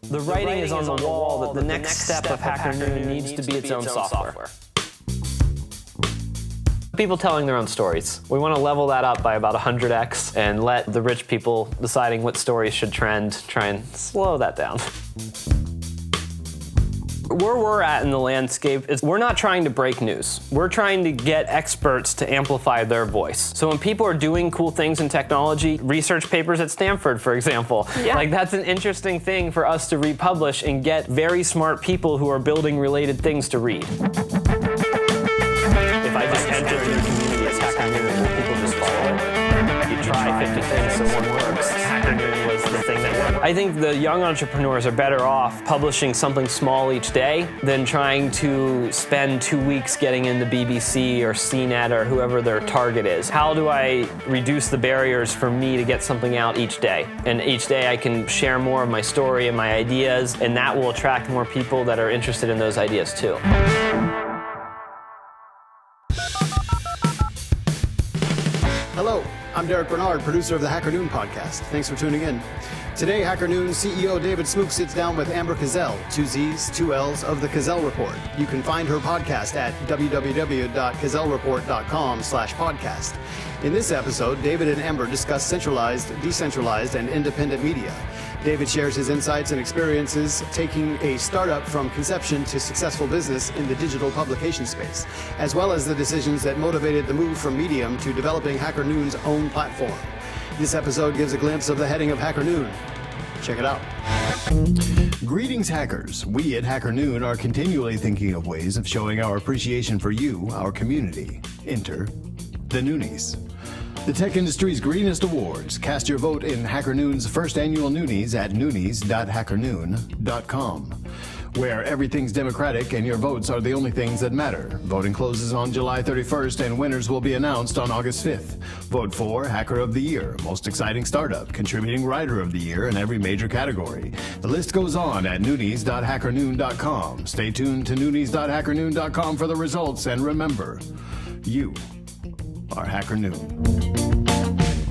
The writing is on the wall that the next step of Hacker Noon needs to be its own software. People telling their own stories. We want to level that up by about 100x and let the rich people deciding what stories should trend try and slow that down. Where we're at in the landscape is we're not trying to break news. We're trying to get experts to amplify their voice. So when people are doing cool things in technology, research papers at Stanford, for example, like that's an interesting thing for us to republish and get very smart people who are building related things to read. If I just enter your community as Hacker Noon, will people just follow it? You try 50 things, so one works. Hacker Noon was the thing that worked. I think the young entrepreneurs are better off publishing something small each day than trying to spend 2 weeks getting into BBC or CNET or whoever their target is. How do I reduce the barriers for me to get something out each day? And each day I can share more of my story and my ideas, and that will attract more people that are interested in those ideas too. Hello, I'm Derek Bernard, producer of the Hacker Noon podcast. Thanks for tuning in. Today, Hacker Noon CEO David Smook sits down with Amber Kazell, 2 Z's, 2 L's of the Kazell Report. You can find her podcast at www.kazellreport.com/podcast. In this episode, David and Amber discuss centralized, decentralized, and independent media. David shares his insights and experiences taking a startup from conception to successful business in the digital publication space, as well as the decisions that motivated the move from Medium to developing Hacker Noon's own platform. This episode gives a glimpse of the heading of Hacker Noon. Check it out. Greetings, hackers. We at Hacker Noon are continually thinking of ways of showing our appreciation for you, our community. Enter the Noonies. The tech industry's greenest awards. Cast your vote in Hacker Noon's first annual Noonies at noonies.hackernoon.com, where everything's democratic and your votes are the only things that matter. Voting closes on July 31st and winners will be announced on August 5th. Vote for Hacker of the Year, Most Exciting Startup, Contributing Writer of the Year in every major category. The list goes on at noonies.hackernoon.com. Stay tuned to noonies.hackernoon.com for the results, and remember, you are Hacker Noon.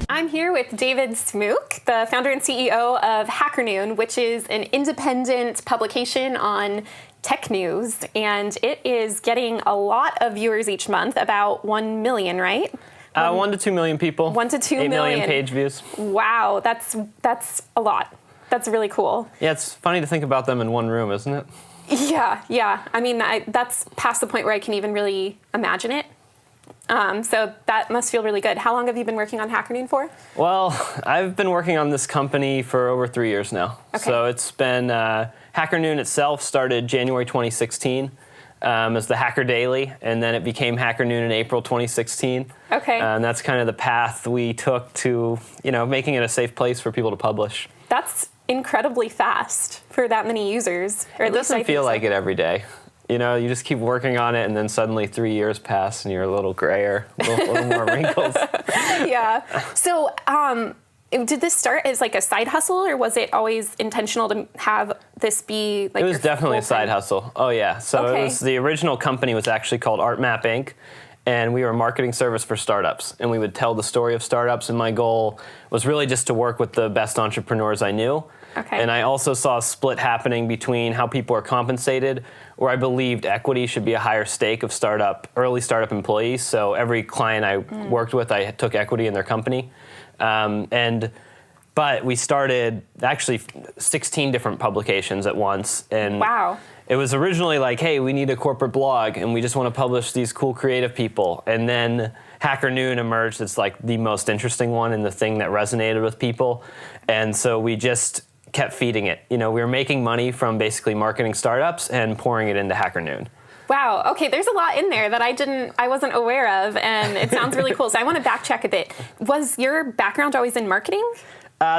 I'm here with David Smook, the founder and CEO of Hacker Noon, which is an independent publication on tech news, and it is getting a lot of viewers each month, about 1 million, right? 1 to 2 million people. 1 to 2 8 million. million page views. Wow, that's a lot. That's really cool. Yeah, it's funny to think about them in one room, isn't it? Yeah. I mean, that's past the point where I can even really imagine it. So that must feel really good. How long have you been working on Hacker Noon for? Well, I've been working on this company for over 3 years now. Okay. So it's been, Hacker Noon itself started January 2016 as the Hacker Daily, and then it became Hacker Noon in April 2016. Okay. And that's kind of the path we took to, making it a safe place for people to publish. That's incredibly fast for that many users. Or It doesn't feel like it every day. You just keep working on it, and then suddenly 3 years pass, and you're a little grayer, a little more wrinkles. Yeah. So, did this start as like a side hustle, or was it always intentional to have this be like? It was definitely a side hustle. Oh yeah. So Okay. It was the original company was actually called ArtMap Inc. And we were a marketing service for startups, and we would tell the story of startups. And my goal was really just to work with the best entrepreneurs I knew. Okay. And I also saw a split happening between how people are compensated, where I believed equity should be a higher stake of early startup employees. So every client I worked with, I took equity in their company. But we started actually 16 different publications at once. And Wow. It was originally like, hey, we need a corporate blog, and we just want to publish these cool creative people. And then Hacker Noon emerged as like the most interesting one and the thing that resonated with people. And so we just kept feeding it. We were making money from basically marketing startups and pouring it into Hacker Noon. Wow. Okay, there's a lot in there that I wasn't aware of, and it sounds really cool. So I want to backtrack a bit. Was your background always in marketing?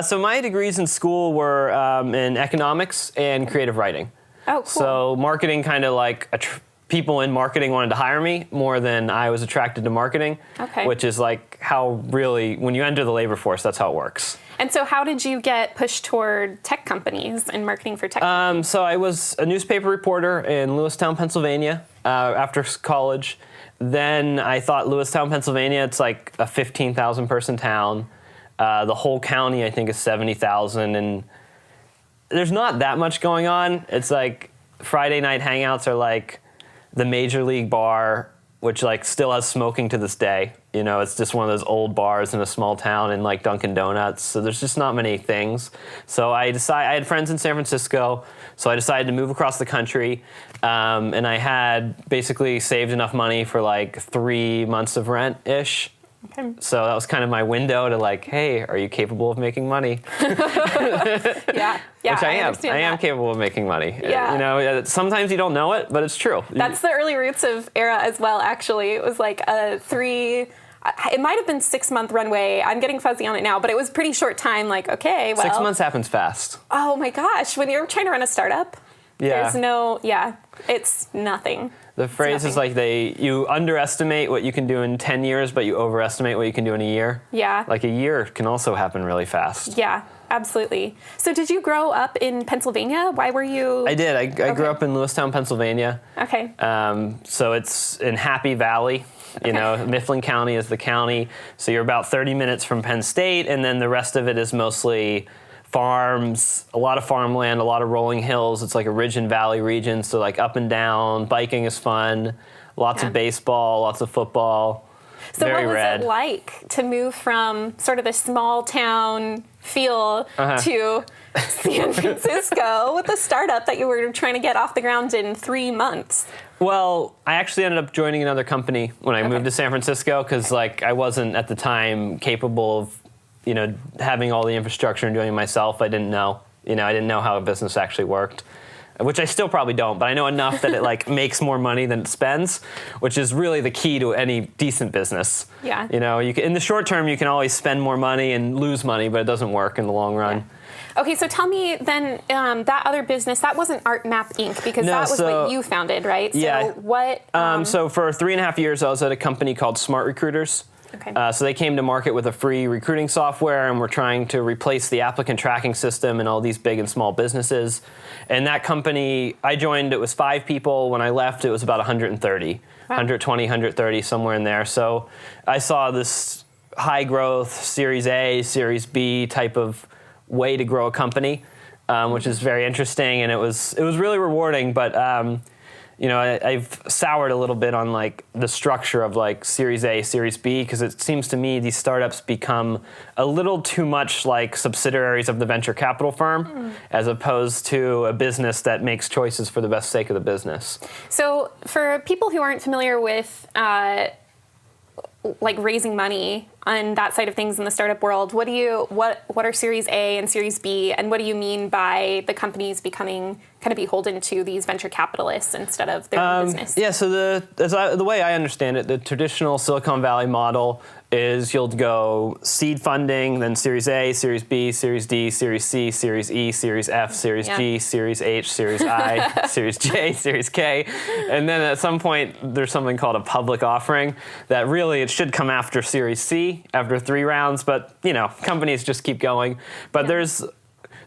So my degrees in school were in economics and creative writing. Oh, cool. So marketing kind of like people in marketing wanted to hire me more than I was attracted to marketing. Okay. Which is like how really, when you enter the labor force, that's how it works. And so how did you get pushed toward tech companies and marketing for tech companies? So I was a newspaper reporter in Lewistown, Pennsylvania after college. Then I thought Lewistown, Pennsylvania, it's like a 15,000 person town. The whole county, I think, is 70,000. And there's not that much going on. It's like Friday night hangouts are like the Major League bar, which like still has smoking to this day. You know, it's just one of those old bars in a small town in like Dunkin' Donuts. So there's just not many things. So I had friends in San Francisco, so I decided to move across the country. And I had basically saved enough money for like 3 months of rent-ish. Okay. So that was kind of my window to like, hey, are you capable of making money? Yeah. Which I am. understand I am that. capable of making money. Yeah. You know, sometimes you don't know it, but it's true. That's the early roots of Era as well, actually. It was like it might have been 6-month runway. I'm getting fuzzy on it now, but it was pretty short time. Like, okay, well. 6 months happens fast. Oh my gosh. When you're trying to run a startup, Yeah. it's nothing. The phrase is like you underestimate what you can do in 10 years, but you overestimate what you can do in a year. Yeah. Like a year can also happen really fast. Yeah, absolutely. So did you grow up in Pennsylvania? Why were you? I did. I grew up in Lewistown, Pennsylvania. Okay. So it's in Happy Valley. You know, Mifflin County is the county. So you're about 30 minutes from Penn State, and then the rest of it is mostly farms, a lot of farmland, a lot of rolling hills. It's like a ridge and valley region, so like up and down. Biking is fun. Lots of baseball, lots of football. So Very what was red. it like to move from sort of the small town feel to San Francisco with a startup that you were trying to get off the ground in 3 months? Well, I actually ended up joining another company when I moved to San Francisco because like I wasn't at the time capable of, you know, having all the infrastructure and doing it myself. I didn't know. You know, I didn't know how a business actually worked, which I still probably don't, but I know enough that it like makes more money than it spends, which is really the key to any decent business. Yeah. You know, in the short term, you can always spend more money and lose money, but it doesn't work in the long run. Yeah. Okay, so tell me then, that other business, that wasn't ArtMap Inc., because No, that was so- what you founded, right? Yeah. So what? So for 3.5 years, I was at a company called Smart Recruiters. Okay. So they came to market with a free recruiting software, and we're trying to replace the applicant tracking system in all these big and small businesses. And that company, I joined, it was 5 people. When I left, it was about 130, 120, 130, somewhere in there. So I saw this high growth Series A, Series B type of way to grow a company, which is very interesting, and it was really rewarding. But you know, I've soured a little bit on like the structure of like Series A, Series B, because it seems to me these startups become a little too much like subsidiaries of the venture capital firm, as opposed to a business that makes choices for the best sake of the business. So for people who aren't familiar with like raising money on that side of things in the startup world, what are Series A and Series B, and what do you mean by the companies becoming kind of beholden to these venture capitalists instead of their own business? Yeah, so the way I understand it, the traditional Silicon Valley model is you'll go seed funding, then Series A, Series B, Series D, Series C, Series E, Series F, Series G, Series H, Series I, Series J, Series K, and then at some point there's something called a public offering that really it should come after Series C after 3 rounds, but you know, companies just keep going. But there's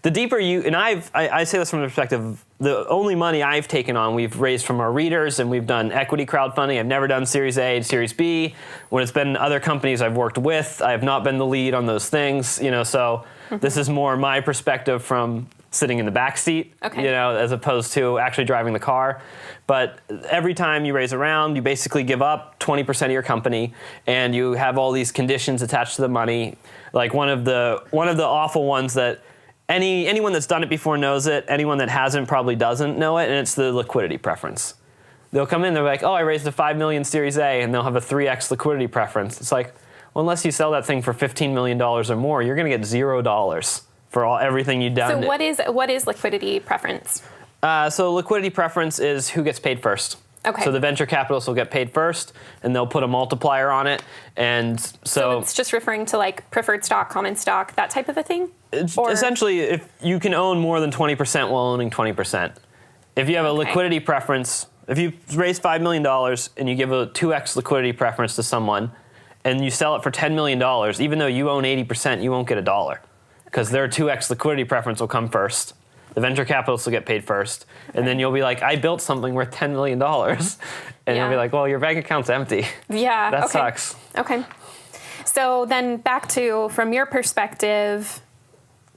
the deeper you, and I say this from the perspective, the only money I've taken on, we've raised from our readers, and we've done equity crowdfunding. I've never done Series A and Series B. When it's been other companies I've worked with, I have not been the lead on those things, you know, so this is more my perspective from sitting in the back seat, you know, as opposed to actually driving the car. But every time you raise a round, you basically give up 20% of your company, and you have all these conditions attached to the money. Like one of the awful ones that anyone that's done it before knows it. Anyone that hasn't probably doesn't know it, and it's the liquidity preference. They'll come in, they're like, oh, I raised a $5 million Series A, and they'll have a 3x liquidity preference. It's like, well, unless you sell that thing for $15 million or more, you're going to get $0 for everything you've done. So what is liquidity preference? So liquidity preference is who gets paid first. Okay. So the venture capitalists will get paid first, and they'll put a multiplier on it. And so it's just referring to like preferred stock, common stock, that type of a thing? Essentially, if you can own more than 20% while owning 20%. If you have a liquidity preference, if you raise $5 million and you give a 2x liquidity preference to someone, and you sell it for $10 million, even though you own 80%, you won't get $1, because their 2x liquidity preference will come first. The venture capitalists will get paid first, and then you'll be like, I built something worth $10 million. And you'll be like, well, your bank account's empty. Yeah. That sucks. Okay. So then back to, from your perspective,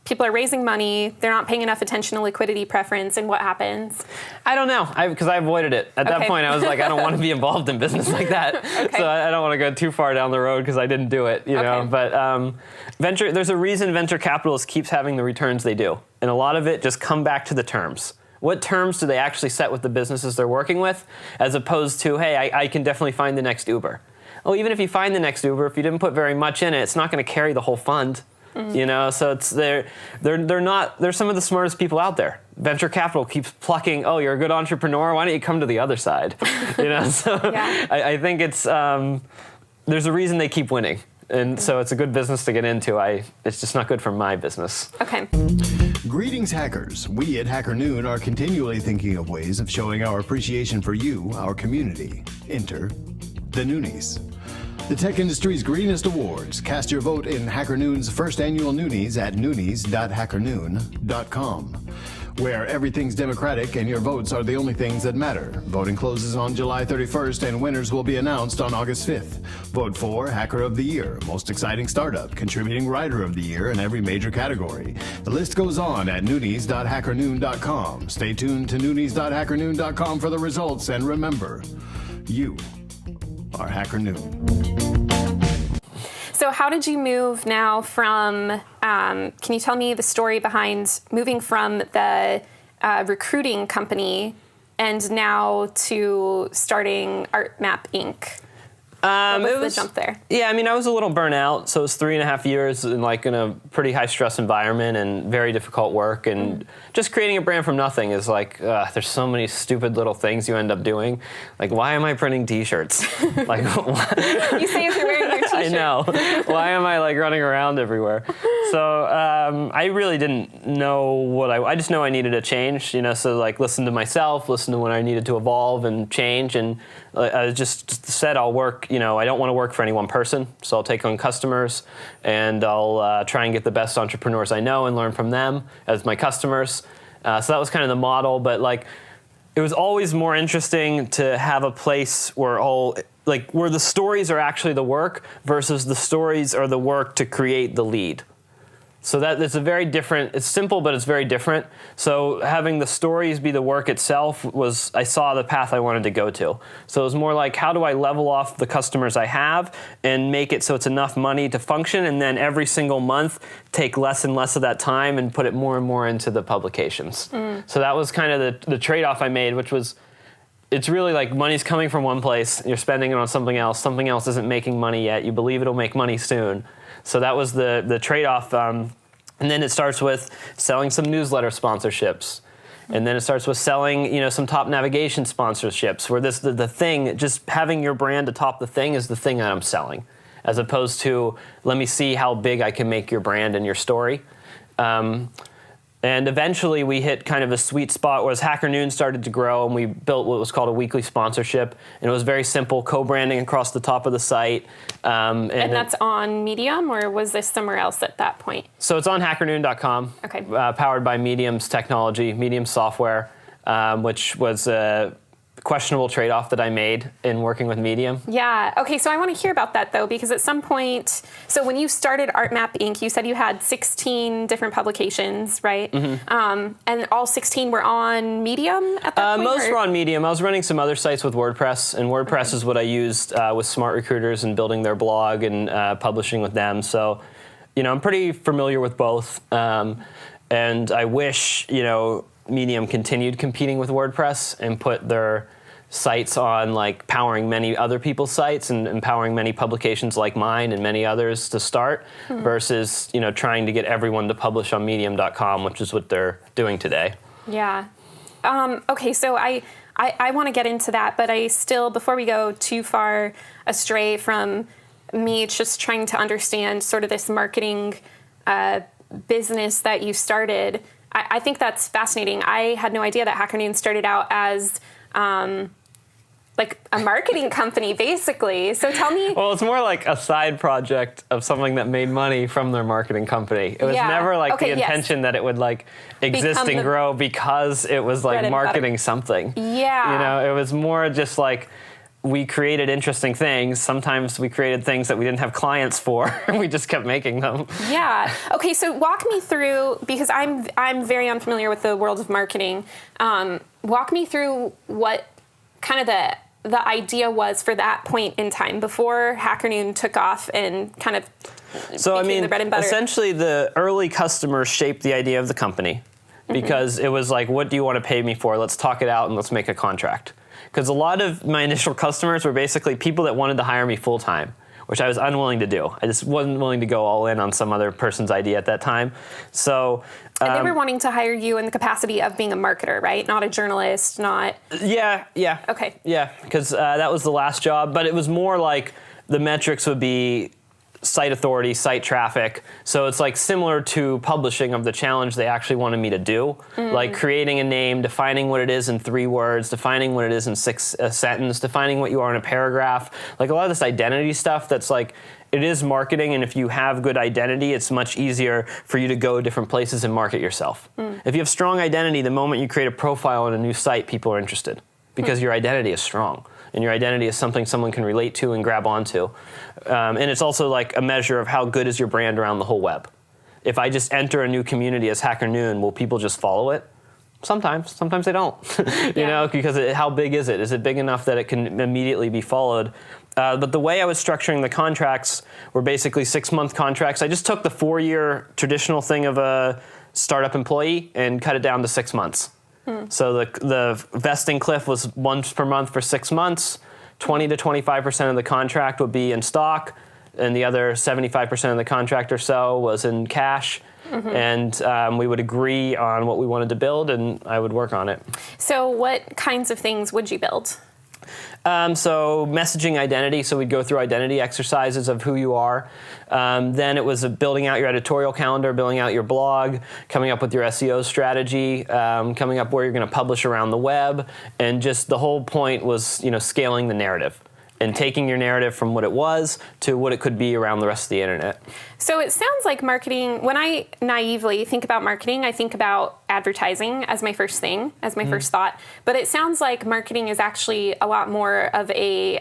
people are raising money, they're not paying enough attention to liquidity preference, and what happens? I don't know, because I avoided it. At that point, I was like, I don't want to be involved in business like that. Okay. So I don't want to go too far down the road because I didn't do it, you know. But there's a reason venture capitalists keeps having the returns they do. And a lot of it just come back to the terms. What terms do they actually set with the businesses they're working with, as opposed to, hey, I can definitely find the next Uber. Well, even if you find the next Uber, if you didn't put very much in it, it's not going to carry the whole fund. You know, so it's they're some of the smartest people out there. Venture capital keeps plucking, oh, you're a good entrepreneur, why don't you come to the other side? You know, so Yeah. I think it's there's a reason they keep winning. And so it's a good business to get into. It's just not good for my business. Okay. Greetings, hackers. We at Hacker Noon are continually thinking of ways of showing our appreciation for you, our community. Enter the Noonies. The tech industry's greenest awards. Cast your vote in Hacker Noon's first annual Noonies at noonies.hackernoon.com, where everything's democratic and your votes are the only things that matter. Voting closes on July 31st and winners will be announced on August 5th. Vote for Hacker of the Year, Most Exciting Startup, Contributing Writer of the Year in every major category. The list goes on at noonies.hackernoon.com. Stay tuned to noonies.hackernoon.com for the results, and remember, you are Hacker Noon. So how did you move now from, can you tell me the story behind moving from the recruiting company and now to starting ArtMap Inc.? What was the jump there? Yeah, I mean, I was a little burnt out. So it was 3.5 years in a pretty high stress environment and very difficult work. And just creating a brand from nothing is there's so many stupid little things you end up doing. Like, why am I printing T-shirts? Like, You say if you're wearing your T-shirt. I know. Why am I running around everywhere? So I really didn't know I just know I needed a change, you know, so listen to myself, listen to when I needed to evolve and change. And I just said I'll work, you know, I don't want to work for any one person, so I'll take on customers and I'll try and get the best entrepreneurs I know and learn from them as my customers. So that was kind of the model, but it was always more interesting to have a place where where the stories are actually the work versus the stories are the work to create the lead. So it's a very different, it's simple, but it's very different. So having the stories be the work itself I saw the path I wanted to go to. So it was more like, how do I level off the customers I have and make it so it's enough money to function, and then every single month take less and less of that time and put it more and more into the publications. So that was kind of the trade-off I made, which was, it's really money's coming from one place, you're spending it on something else isn't making money yet, you believe it'll make money soon. So that was the trade-off. And then it starts with selling some newsletter sponsorships. And then it starts with selling, you know, some top navigation sponsorships, where the thing, just having your brand atop the thing is the thing that I'm selling, as opposed to, let me see how big I can make your brand and your story. And eventually we hit kind of a sweet spot where Hacker Noon started to grow, and we built what was called a weekly sponsorship. And it was very simple, co-branding across the top of the site. And that's on Medium, or was this somewhere else at that point? So it's on hackernoon.com, okay. Powered by Medium's technology, Medium software, which was a questionable trade-off that I made in working with Medium. Yeah. Okay, so I want to hear about that, though, because at some point, so when you started ArtMap Inc., you said you had 16 different publications, right? Mm-hmm. And all 16 were on Medium at that point? Most were on Medium. I was running some other sites with WordPress, and WordPress is what I used with Smart Recruiters and building their blog and publishing with them. So, you know, I'm pretty familiar with both. And I wish, you know, Medium continued competing with WordPress and put their sites on powering many other people's sites and empowering many publications like mine and many others to start, versus, you know, trying to get everyone to publish on medium.com, which is what they're doing today. Yeah. Okay, so I want to get into that, but I still, before we go too far astray from me just trying to understand sort of this marketing business that you started, I think that's fascinating. I had no idea that Hacker Noon started out as a marketing company, basically. So tell me. Well, it's more like a side project of something that made money from their marketing company. It was never the intention that it would exist and grow because it was marketing something. Yeah. You know, it was more just we created interesting things. Sometimes we created things that we didn't have clients for. We just kept making them. Yeah. Okay, so walk me through, because I'm very unfamiliar with the world of marketing. Walk me through what kind of the idea was for that point in time before Hacker Noon took off and kind of became the bread and butter. Essentially the early customers shaped the idea of the company because it was like, what do you want to pay me for? Let's talk it out and let's make a contract. Because a lot of my initial customers were basically people that wanted to hire me full time, which I was unwilling to do. I just wasn't willing to go all in on some other person's idea at that time. So, and they were wanting to hire you in the capacity of being a marketer, right? Not a journalist, not... Yeah. Okay. Yeah, because that was the last job, but it was more like the metrics would be site authority, site traffic. So it's like similar to publishing of the challenge they actually wanted me to do, like creating a name, defining what it is in 3 words, defining what it is in 6 sentences, defining what you are in a paragraph. Like a lot of this identity stuff that's like, it is marketing, and if you have good identity, it's much easier for you to go different places and market yourself. If you have strong identity, the moment you create a profile on a new site, people are interested because your identity is strong. And your identity is something someone can relate to and grab onto. And it's also like a measure of how good is your brand around the whole web. If I just enter a new community as Hacker Noon, will people just follow it? Sometimes they don't. You know, because how big is it? Is it big enough that it can immediately be followed? But the way I was structuring the contracts were basically 6-month contracts. I just took the 4-year traditional thing of a startup employee and cut it down to 6 months. So the vesting cliff was once per month for 6 months. 20 to 25% of the contract would be in stock, and the other 75% of the contract or so was in cash. And we would agree on what we wanted to build, and I would work on it. So what kinds of things would you build? So messaging identity, so we'd go through identity exercises of who you are. Then it was building out your editorial calendar, building out your blog, coming up with your SEO strategy, coming up where you're going to publish around the web, and just the whole point was, scaling the narrative and taking your narrative from what it was to what it could be around the rest of the internet. So it sounds like marketing, when I naively think about marketing, I think about advertising as my first thing, as my first thought. But it sounds like marketing is actually a lot more of a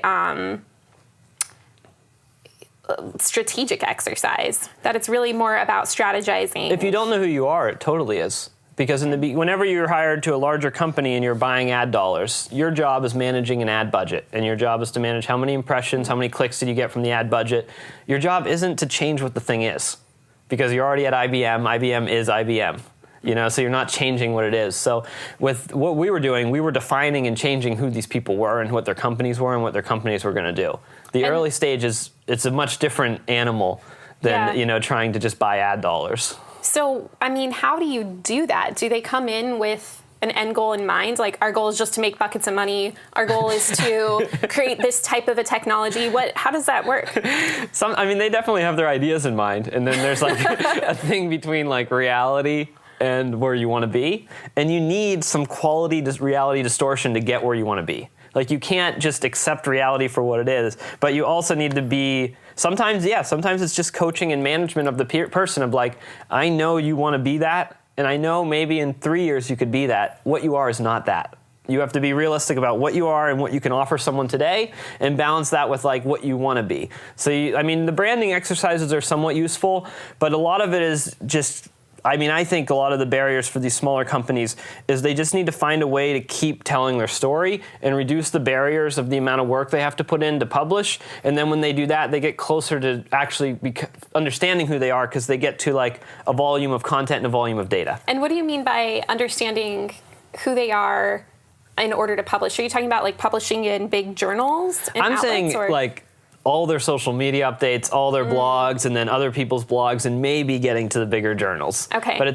strategic exercise, that it's really more about strategizing. If you don't know who you are, it totally is. Because whenever you're hired to a larger company and you're buying ad dollars, your job is managing an ad budget. And your job is to manage how many impressions, how many clicks did you get from the ad budget. Your job isn't to change what the thing is. Because you're already at IBM. IBM is IBM. So you're not changing what it is. So with what we were doing, we were defining and changing who these people were and what their companies were and what their companies were going to do. The early stage it's a much different animal than, trying to just buy ad dollars. So, how do you do that? Do they come in with an end goal in mind? Like, our goal is just to make buckets of money. Our goal is to create this type of a technology. How does that work? They definitely have their ideas in mind. And then there's like a thing between like reality and where you want to be. And you need some quality reality distortion to get where you want to be. Like, you can't just accept reality for what it is, but you also need to be, sometimes it's just coaching and management of the person of like, I know you want to be that, and I know maybe in 3 years you could be that. What you are is not that. You have to be realistic about what you are and what you can offer someone today, and balance that with like what you want to be. So, the branding exercises are somewhat useful, but a lot of it is just, I think a lot of the barriers for these smaller companies is they just need to find a way to keep telling their story and reduce the barriers of the amount of work they have to put in to publish. And then when they do that, they get closer to actually understanding who they are, because they get to like a volume of content and a volume of data. And what do you mean by understanding who they are in order to publish? Are you talking about like publishing in big journals? I'm saying like all their social media updates, all their blogs, and then other people's blogs, and maybe getting to the bigger journals. Okay. But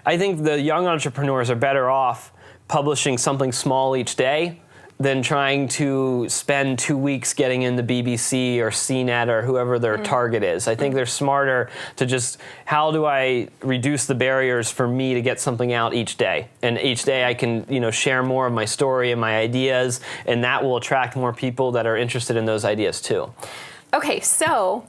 I think the young entrepreneurs are better off publishing something small each day than trying to spend 2 weeks getting in the BBC or CNET or whoever their target is. I think they're smarter to just, how do I reduce the barriers for me to get something out each day? And each day I can, share more of my story and my ideas, and that will attract more people that are interested in those ideas too. Okay, so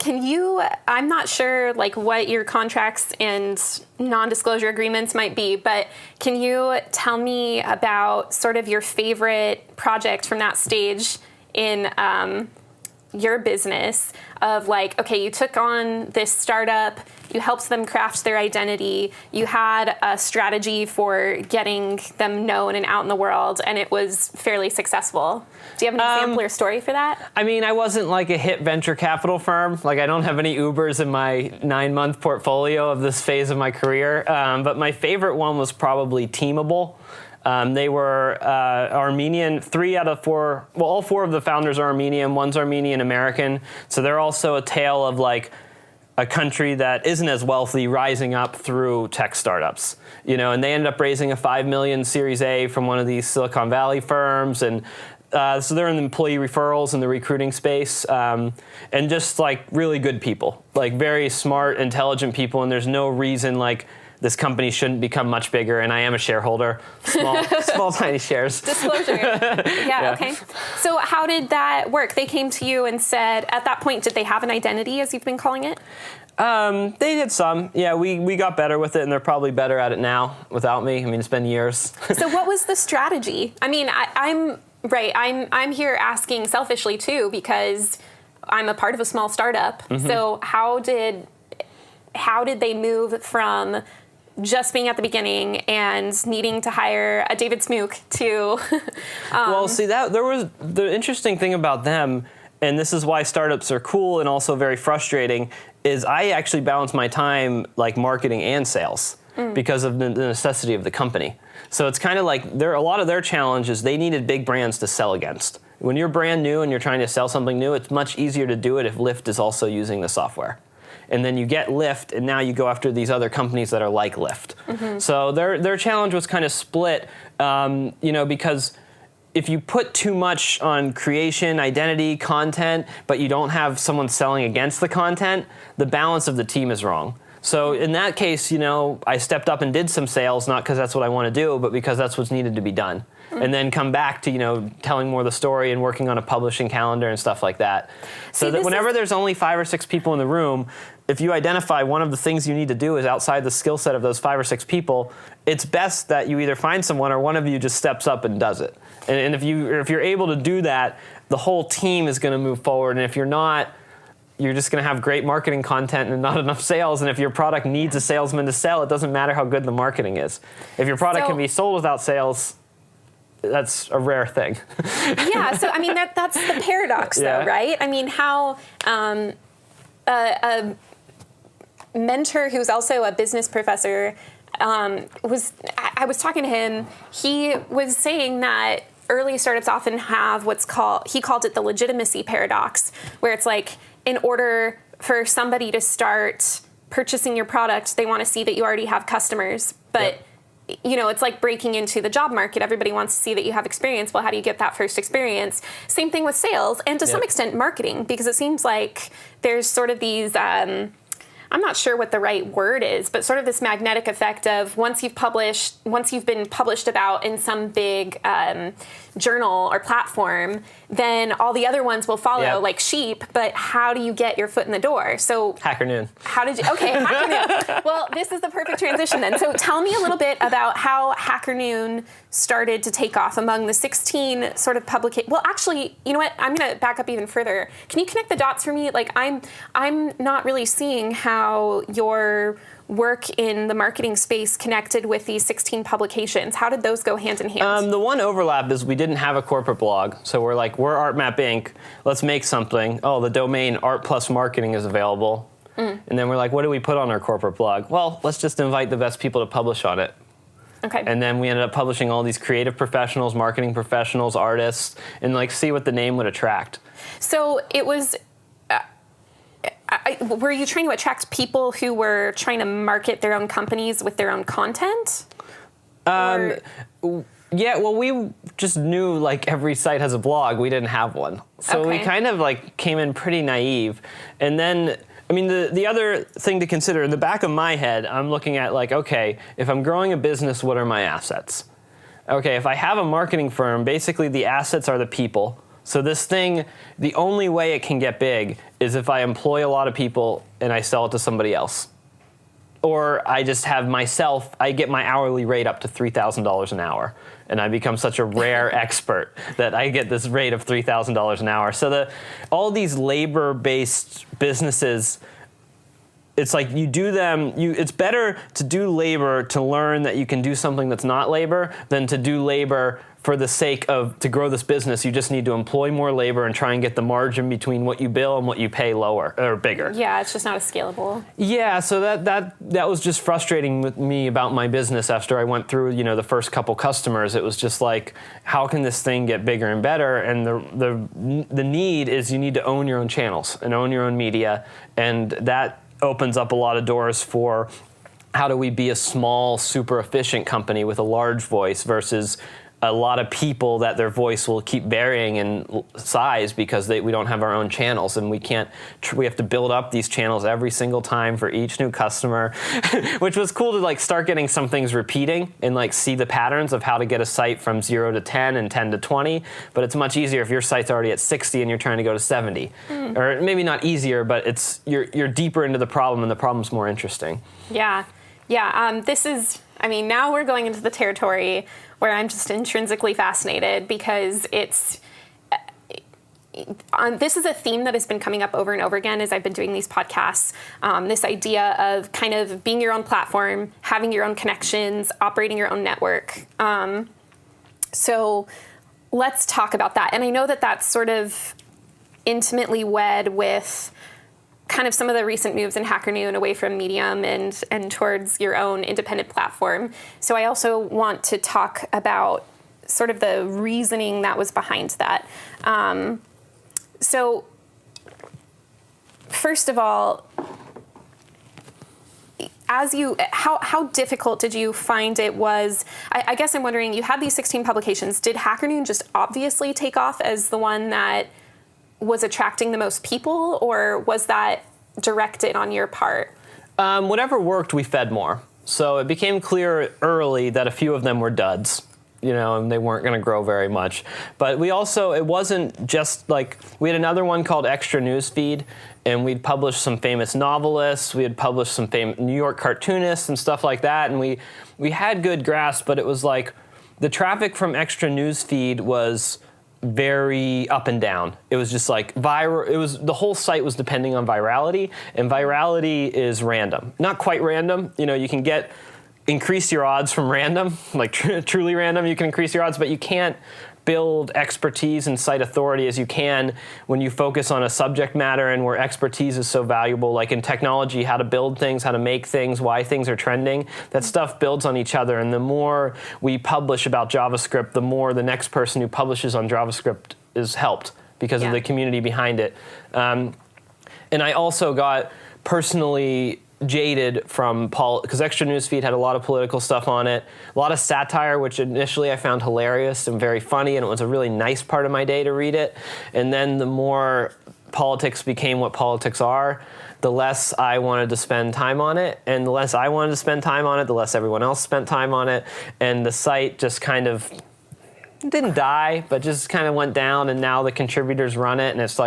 I'm not sure like what your contracts and non-disclosure agreements might be, but can you tell me about sort of your favorite project from that stage in your business of like, okay, you took on this startup, you helped them craft their identity, you had a strategy for getting them known and out in the world, and it was fairly successful. Do you have an example or story for that? I mean, I wasn't like a hit venture capital firm. Like, I don't have any Ubers in my 9-month portfolio of this phase of my career. But my favorite one was probably Teamable. They were Armenian. 3 out of 4, well, all 4 of the founders are Armenian. One's Armenian American. So they're also a tale of like a country that isn't as wealthy rising up through tech startups. And they ended up raising a $5 million Series A from one of these Silicon Valley firms, and so they're in the employee referrals and the recruiting space, and just like really good people, like very smart, intelligent people, and there's no reason like this company shouldn't become much bigger, and I am a shareholder. Small, tiny shares. Disclosure. Yeah, okay. So how did that work? They came to you and said, at that point, did they have an identity, as you've been calling it? They did some. Yeah, we got better with it, and they're probably better at it now without me. I mean, it's been years. So what was the strategy? I mean, I'm here asking selfishly, too, because I'm a part of a small startup. Mm-hmm. So how did they move from just being at the beginning and needing to hire a David Smook to... Well, see, there was the interesting thing about them, and this is why startups are cool and also very frustrating, is I actually balance my time like marketing and sales because of the necessity of the company. So it's kind of like a lot of their challenge is they needed big brands to sell against. When you're brand new and you're trying to sell something new, it's much easier to do it if Lyft is also using the software. And then you get Lyft, and now you go after these other companies that are like Lyft. Mm-hmm. So their challenge was kind of split, because if you put too much on creation, identity, content, but you don't have someone selling against the content, the balance of the team is wrong. So in that case, I stepped up and did some sales, not because that's what I want to do, but because that's what's needed to be done. Mm-hmm. And then come back to, telling more of the story and working on a publishing calendar and stuff like that. So that whenever there's only 5 or 6 people in the room, if you identify one of the things you need to do is outside the skill set of those 5 or 6 people, it's best that you either find someone or one of you just steps up and does it. And if you're able to do that, the whole team is going to move forward. And if you're not, you're just going to have great marketing content and not enough sales. And if your product needs a salesman to sell, it doesn't matter how good the marketing is. If your product can be sold without sales, that's a rare thing. Yeah, so I mean that's the paradox, though, right? I mean, how a mentor who's also a business professor I was talking to him. He was saying that early startups often have he called it the legitimacy paradox, where it's like, in order for somebody to start purchasing your product, they want to see that you already have customers. But, it's like breaking into the job market. Everybody wants to see that you have experience. Well, how do you get that first experience? Same thing with sales and to some extent marketing, because it seems like there's sort of these... I'm not sure what the right word is, but sort of this magnetic effect of once you've been published about in some big journal or platform, then all the other ones will follow like sheep. But how do you get your foot in the door? So Hacker Noon. Okay, Hacker Noon. Well, this is the perfect transition then. So tell me a little bit about how Hacker Noon started to take off among the 16 sort of publications. Well, actually, you know what? I'm going to back up even further. Can you connect the dots for me? Like, I'm not really seeing how your work in the marketing space connected with these 16 publications. How did those go hand in hand? The one overlap is we didn't have a corporate blog. So we're ArtMap Inc. Let's make something. Oh, the domain Art Plus Marketing is available. And then we're like, what do we put on our corporate blog? Well, let's just invite the best people to publish on it. Okay. And then we ended up publishing all these creative professionals, marketing professionals, artists, and see what the name would attract. So it was... were you trying to attract people who were trying to market their own companies with their own content? Yeah, well, we just knew every site has a blog. We didn't have one. So we kind of came in pretty naive. And then, I mean, the other thing to consider, in the back of my head, I'm looking at okay, if I'm growing a business, what are my assets? Okay, if I have a marketing firm, basically the assets are the people. So this thing, the only way it can get big is if I employ a lot of people and I sell it to somebody else. or I just have myself, I get my hourly rate up to $3,000 an hour. And I become such a rare expert that I get this rate of $3,000 an hour. So all these labor-based businesses, it's like you do them, it's better to do labor to learn that you can do something that's not labor than to do labor for the sake of, to grow this business, you just need to employ more labor and try and get the margin between what you bill and what you pay lower or bigger. Yeah, it's just not as scalable. Yeah, so that was just frustrating with me about my business after I went through, the first couple customers. It was just like, how can this thing get bigger and better? And the need is you need to own your own channels and own your own media, and that opens up a lot of doors for how do we be a small, super efficient company with a large voice versus a lot of people that their voice will keep varying in size because we don't have our own channels, and we have to build up these channels every single time for each new customer, which was cool to start getting some things repeating and see the patterns of how to get a site from 0 to 10 and 10 to 20. But it's much easier if your site's already at 60 and you're trying to go to 70. Or maybe not easier, but you're deeper into the problem and the problem's more interesting. Yeah. Now we're going into the territory where I'm just intrinsically fascinated because this is a theme that has been coming up over and over again as I've been doing these podcasts. This idea of kind of being your own platform, having your own connections, operating your own network. So let's talk about that. And I know that that's sort of intimately wed with kind of some of the recent moves in Hacker Noon away from Medium and towards your own independent platform. So I also want to talk about sort of the reasoning that was behind that. So first of all, how difficult did you find it was? I guess I'm wondering, you had these 16 publications. Did Hacker Noon just obviously take off as the one that was attracting the most people, or was that directed on your part? Whatever worked, we fed more. So it became clear early that a few of them were duds, and they weren't going to grow very much. But it wasn't just we had another one called Extra Newsfeed, and we'd published some famous novelists, we had published some famous New York cartoonists and stuff like that, and we had good grasp, but it was the traffic from Extra Newsfeed was very up and down. It was just viral. The whole site was depending on virality, and virality is random. Not quite random. You can increase your odds from random, truly random. You can increase your odds, but you can't build expertise and site authority as you can when you focus on a subject matter and where expertise is so valuable, like in technology, how to build things, how to make things, why things are trending. That stuff builds on each other, and the more we publish about JavaScript, the more the next person who publishes on JavaScript is helped because of the community behind it. And I also got personally jaded from because Extra Newsfeed had a lot of political stuff on it, a lot of satire, which initially I found hilarious and very funny, and it was a really nice part of my day to read it. And then the more politics became what politics are, the less I wanted to spend time on it, and the less I wanted to spend time on it, the less everyone else spent time on it, and the site just kind of didn't die, but just kind of went down, and now the contributors run it, and it's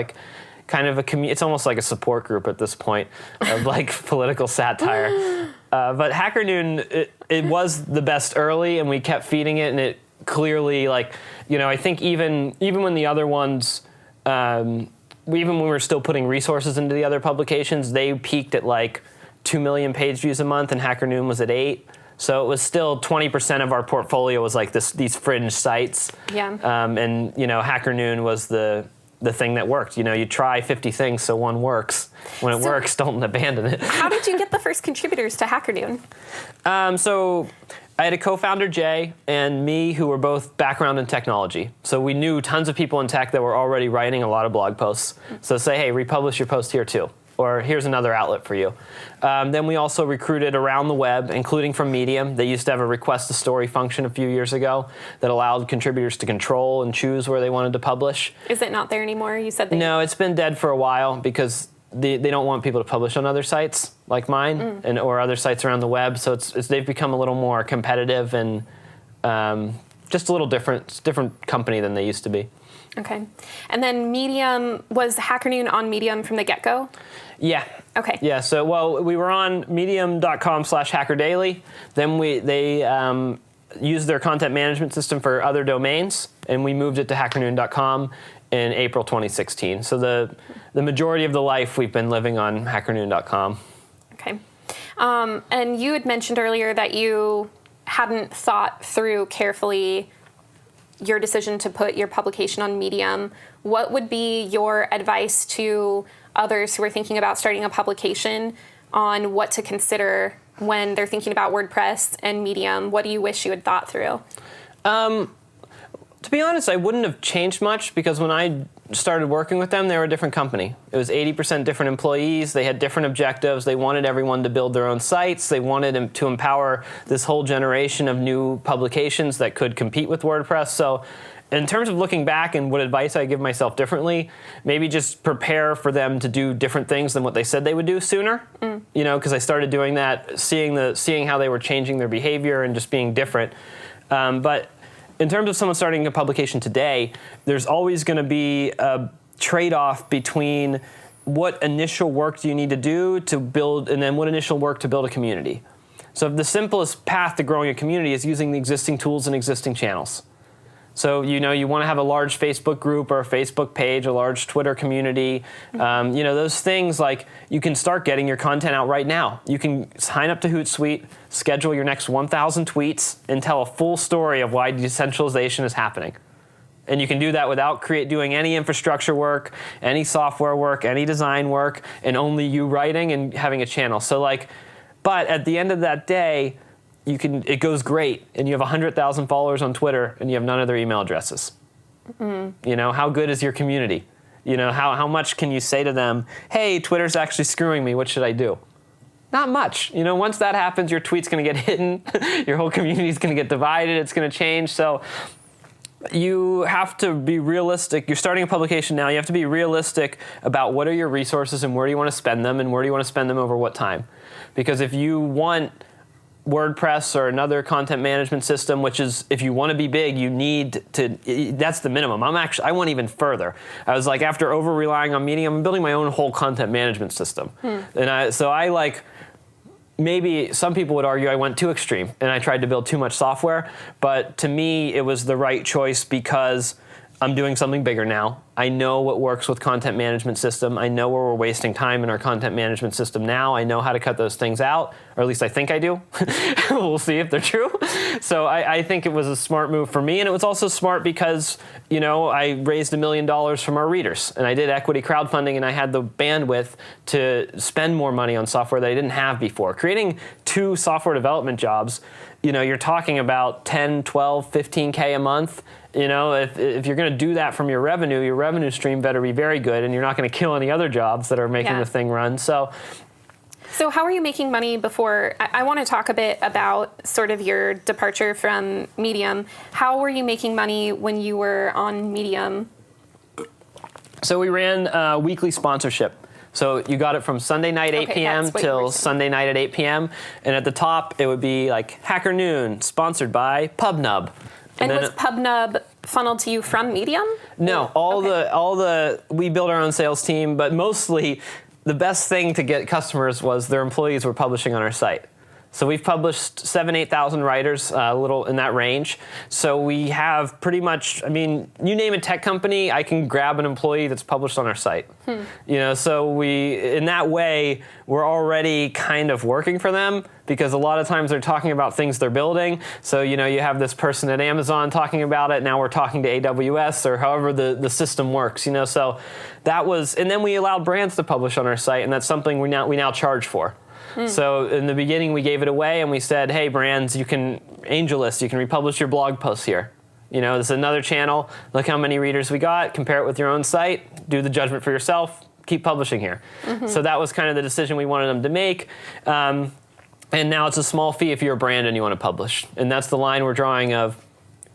kind of it's almost like a support group at this point of political satire. But Hacker Noon, it was the best early, and we kept feeding it, and it clearly I think even when the other ones, even when we were still putting resources into the other publications, they peaked at 2 million page views a month, and Hacker Noon was at 8. So it was still 20% of our portfolio was these fringe sites. Yeah. And Hacker Noon was the thing that worked. You try 50 things so one works. When it works, don't abandon it. How did you get the first contributors to Hacker Noon? So I had a co-founder, Jay, and me, who were both background in technology. So we knew tons of people in tech that were already writing a lot of blog posts. So say, hey, republish your post here too. Or here's another outlet for you. Then we also recruited around the web, including from Medium. They used to have a request a story function a few years ago that allowed contributors to control and choose where they wanted to publish. Is it not there anymore? You said No, it's been dead for a while because they don't want people to publish on other sites like mine or other sites around the web. So they've become a little more competitive and just a little different company than they used to be. Okay. And then Medium, was Hacker Noon on Medium from the get-go? Yeah. Okay. Yeah. So, well, we were on medium.com/hackerdaily. Then they used their content management system for other domains, and we moved it to hackernoon.com in April 2016. So the majority of the life we've been living on hackernoon.com. Okay. And you had mentioned earlier that you hadn't thought through carefully your decision to put your publication on Medium. What would be your advice to others who are thinking about starting a publication on what to consider when they're thinking about WordPress and Medium? What do you wish you had thought through? To be honest, I wouldn't have changed much because when I started working with them, they were a different company. It was 80% different employees. They had different objectives. They wanted everyone to build their own sites. They wanted to empower this whole generation of new publications that could compete with WordPress. So in terms of looking back and what advice I give myself differently, maybe just prepare for them to do different things than what they said they would do sooner. You know, because I started doing that, seeing how they were changing their behavior and just being different. But in terms of someone starting a publication today, there's always going to be a trade-off between what initial work do you need to do to build, and then what initial work to build a community. So the simplest path to growing a community is using the existing tools and existing channels. So, you know, you want to have a large Facebook group or a Facebook page, a large Twitter community. You know, those things, like, you can start getting your content out right now. You can sign up to Hootsuite, schedule your next 1,000 tweets, and tell a full story of why decentralization is happening. And you can do that without doing any infrastructure work, any software work, any design work, and only you writing and having a channel. So, like, but at the end of that day, it goes great, and you have 100,000 followers on Twitter, and you have none of their email addresses. You know, how good is your community? You know, how much can you say to them, hey, Twitter's actually screwing me, what should I do? Not much. You know, once that happens, your tweet's going to get hidden, your whole community's going to get divided, it's going to change. So you have to be realistic. You're starting a publication now, you have to be realistic about what are your resources and where do you want to spend them, and where do you want to spend them over what time. Because if you want WordPress or another content management system, which is, if you want to be big, you need to, that's the minimum. I went even further. I was like, after over relying on Medium, I'm building my own whole content management system. And maybe some people would argue I went too extreme and I tried to build too much software, but to me, it was the right choice because I'm doing something bigger now. I know what works with content management system. I know where we're wasting time in our content management system now. I know how to cut those things out, or at least I think I do. We'll see if they're true. So I think it was a smart move for me, and it was also smart because, you know, I raised $1 million from our readers, and I did equity crowdfunding, and I had the bandwidth to spend more money on software that I didn't have before. Creating 2 software development jobs, you know, you're talking about 10, 12, 15K a month. You know, if you're going to do that from your revenue stream better be very good, and you're not going to kill any other jobs that are making the thing run. So how are you making money before? I want to talk a bit about sort of your departure from Medium. How were you making money when you were on Medium? So we ran weekly sponsorship. So you got it from Sunday night 8 p.m. till Sunday night at 8 p.m. And at the top, it would be like Hacker Noon, sponsored by PubNub. And was PubNub funneled to you from Medium? No, we built our own sales team, but mostly the best thing to get customers was their employees were publishing on our site. So we've published 8,000 writers, a little in that range. So we have pretty much, I mean, you name a tech company, I can grab an employee that's published on our site. You know, so in that way, we're already kind of working for them, because a lot of times they're talking about things they're building. So, you know, you have this person at Amazon talking about it, now we're talking to AWS, or however the system works, you know. So that was, and then we allowed brands to publish on our site, and that's something we now charge for. So in the beginning, we gave it away, and we said, hey, brands, you can AngelList, you can republish your blog posts here. You know, this is another channel. Look how many readers we got. Compare it with your own site. Do the judgment for yourself. Keep publishing here. So that was kind of the decision we wanted them to make. And now it's a small fee if you're a brand and you want to publish. And that's the line we're drawing of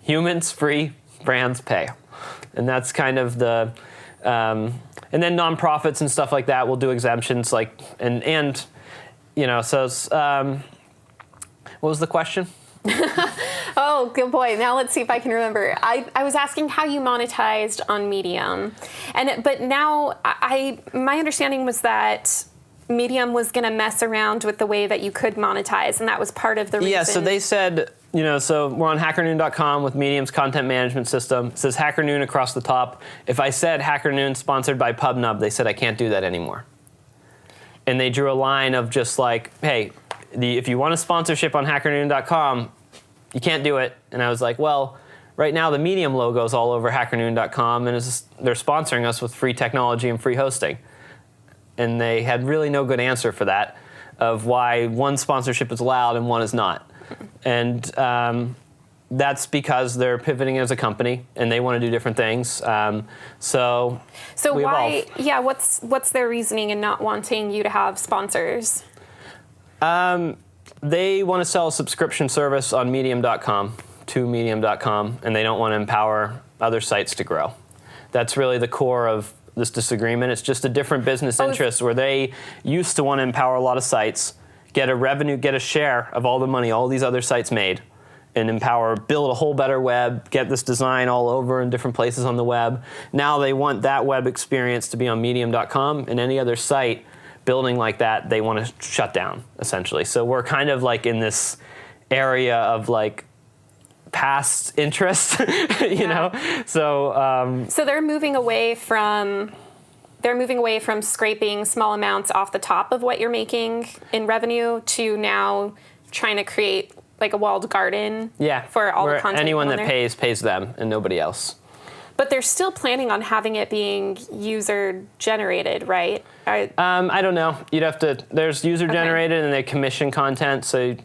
humans free, brands pay. And that's kind of the... and then nonprofits and stuff like that will do exemptions, like and you know, so what was the question? Oh, good point. Now let's see if I can remember. I was asking how you monetized on Medium, but now my understanding was that Medium was going to mess around with the way that you could monetize, and that was part of the reason. Yeah, so they said, so we're on hackernoon.com with Medium's content management system. It says HackerNoon across the top. If I said HackerNoon sponsored by PubNub, they said I can't do that anymore. And they drew a line of just like, hey, if you want a sponsorship on hackernoon.com, you can't do it. And I was like, well, right now the Medium logo is all over hackernoon.com, and they're sponsoring us with free technology and free hosting. And they had really no good answer for that, of why one sponsorship is allowed and one is not. And that's because they're pivoting as a company and they want to do different things. So why? Evolve. Yeah, what's their reasoning in not wanting you to have sponsors? They want to sell a subscription service on Medium.com to Medium.com, and they don't want to empower other sites to grow. That's really the core of this disagreement. It's just a different business interest where they used to want to empower a lot of sites, get a share of all the money all these other sites made, and build a whole better web, get this design all over in different places on the web. Now they want that web experience to be on Medium.com, and any other site building like that, they want to shut down, essentially. So we're kind of like in this area of like past interest, you know? So they're moving away from scraping small amounts off the top of what you're making in revenue to now trying to create like a walled garden for all the content. Anyone that pays them and nobody else. But they're still planning on having it being user generated, right? I don't know. There's user generated and they commission content. So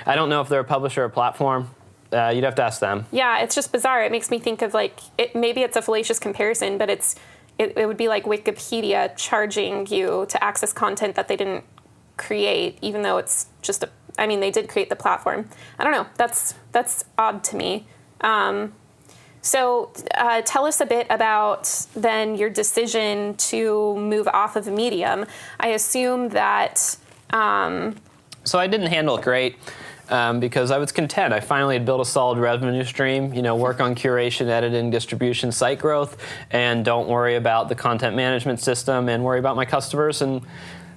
I don't know if they're a publisher or platform. You'd have to ask them. Yeah, it's just bizarre. It makes me think of maybe it's a fallacious comparison, but it would be like Wikipedia charging you to access content that they didn't create, even though it's just they did create the platform. I don't know. That's odd to me. So tell us a bit about then your decision to move off of Medium. I assume that... So I didn't handle it great because I was content. I finally had built a solid revenue stream, work on curation, editing, distribution, site growth, and don't worry about the content management system and worry about my customers. And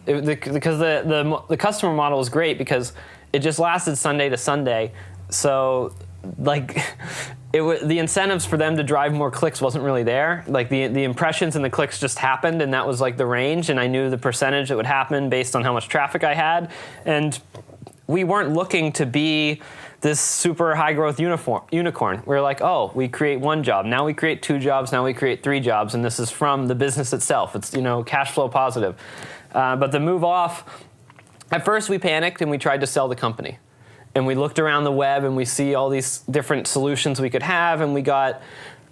because the customer model was great because it just lasted Sunday to Sunday. So the incentives for them to drive more clicks wasn't really there. Like the impressions and the clicks just happened, and that was like the range, and I knew the percentage that would happen based on how much traffic I had. And we weren't looking to be this super high growth unicorn. We were like, oh, we create one job. Now we create 2 jobs. Now we create 3 jobs. And this is from the business itself. It's, cash flow positive. But the move off, at first we panicked and we tried to sell the company. And we looked around the web and we see all these different solutions we could have, and we got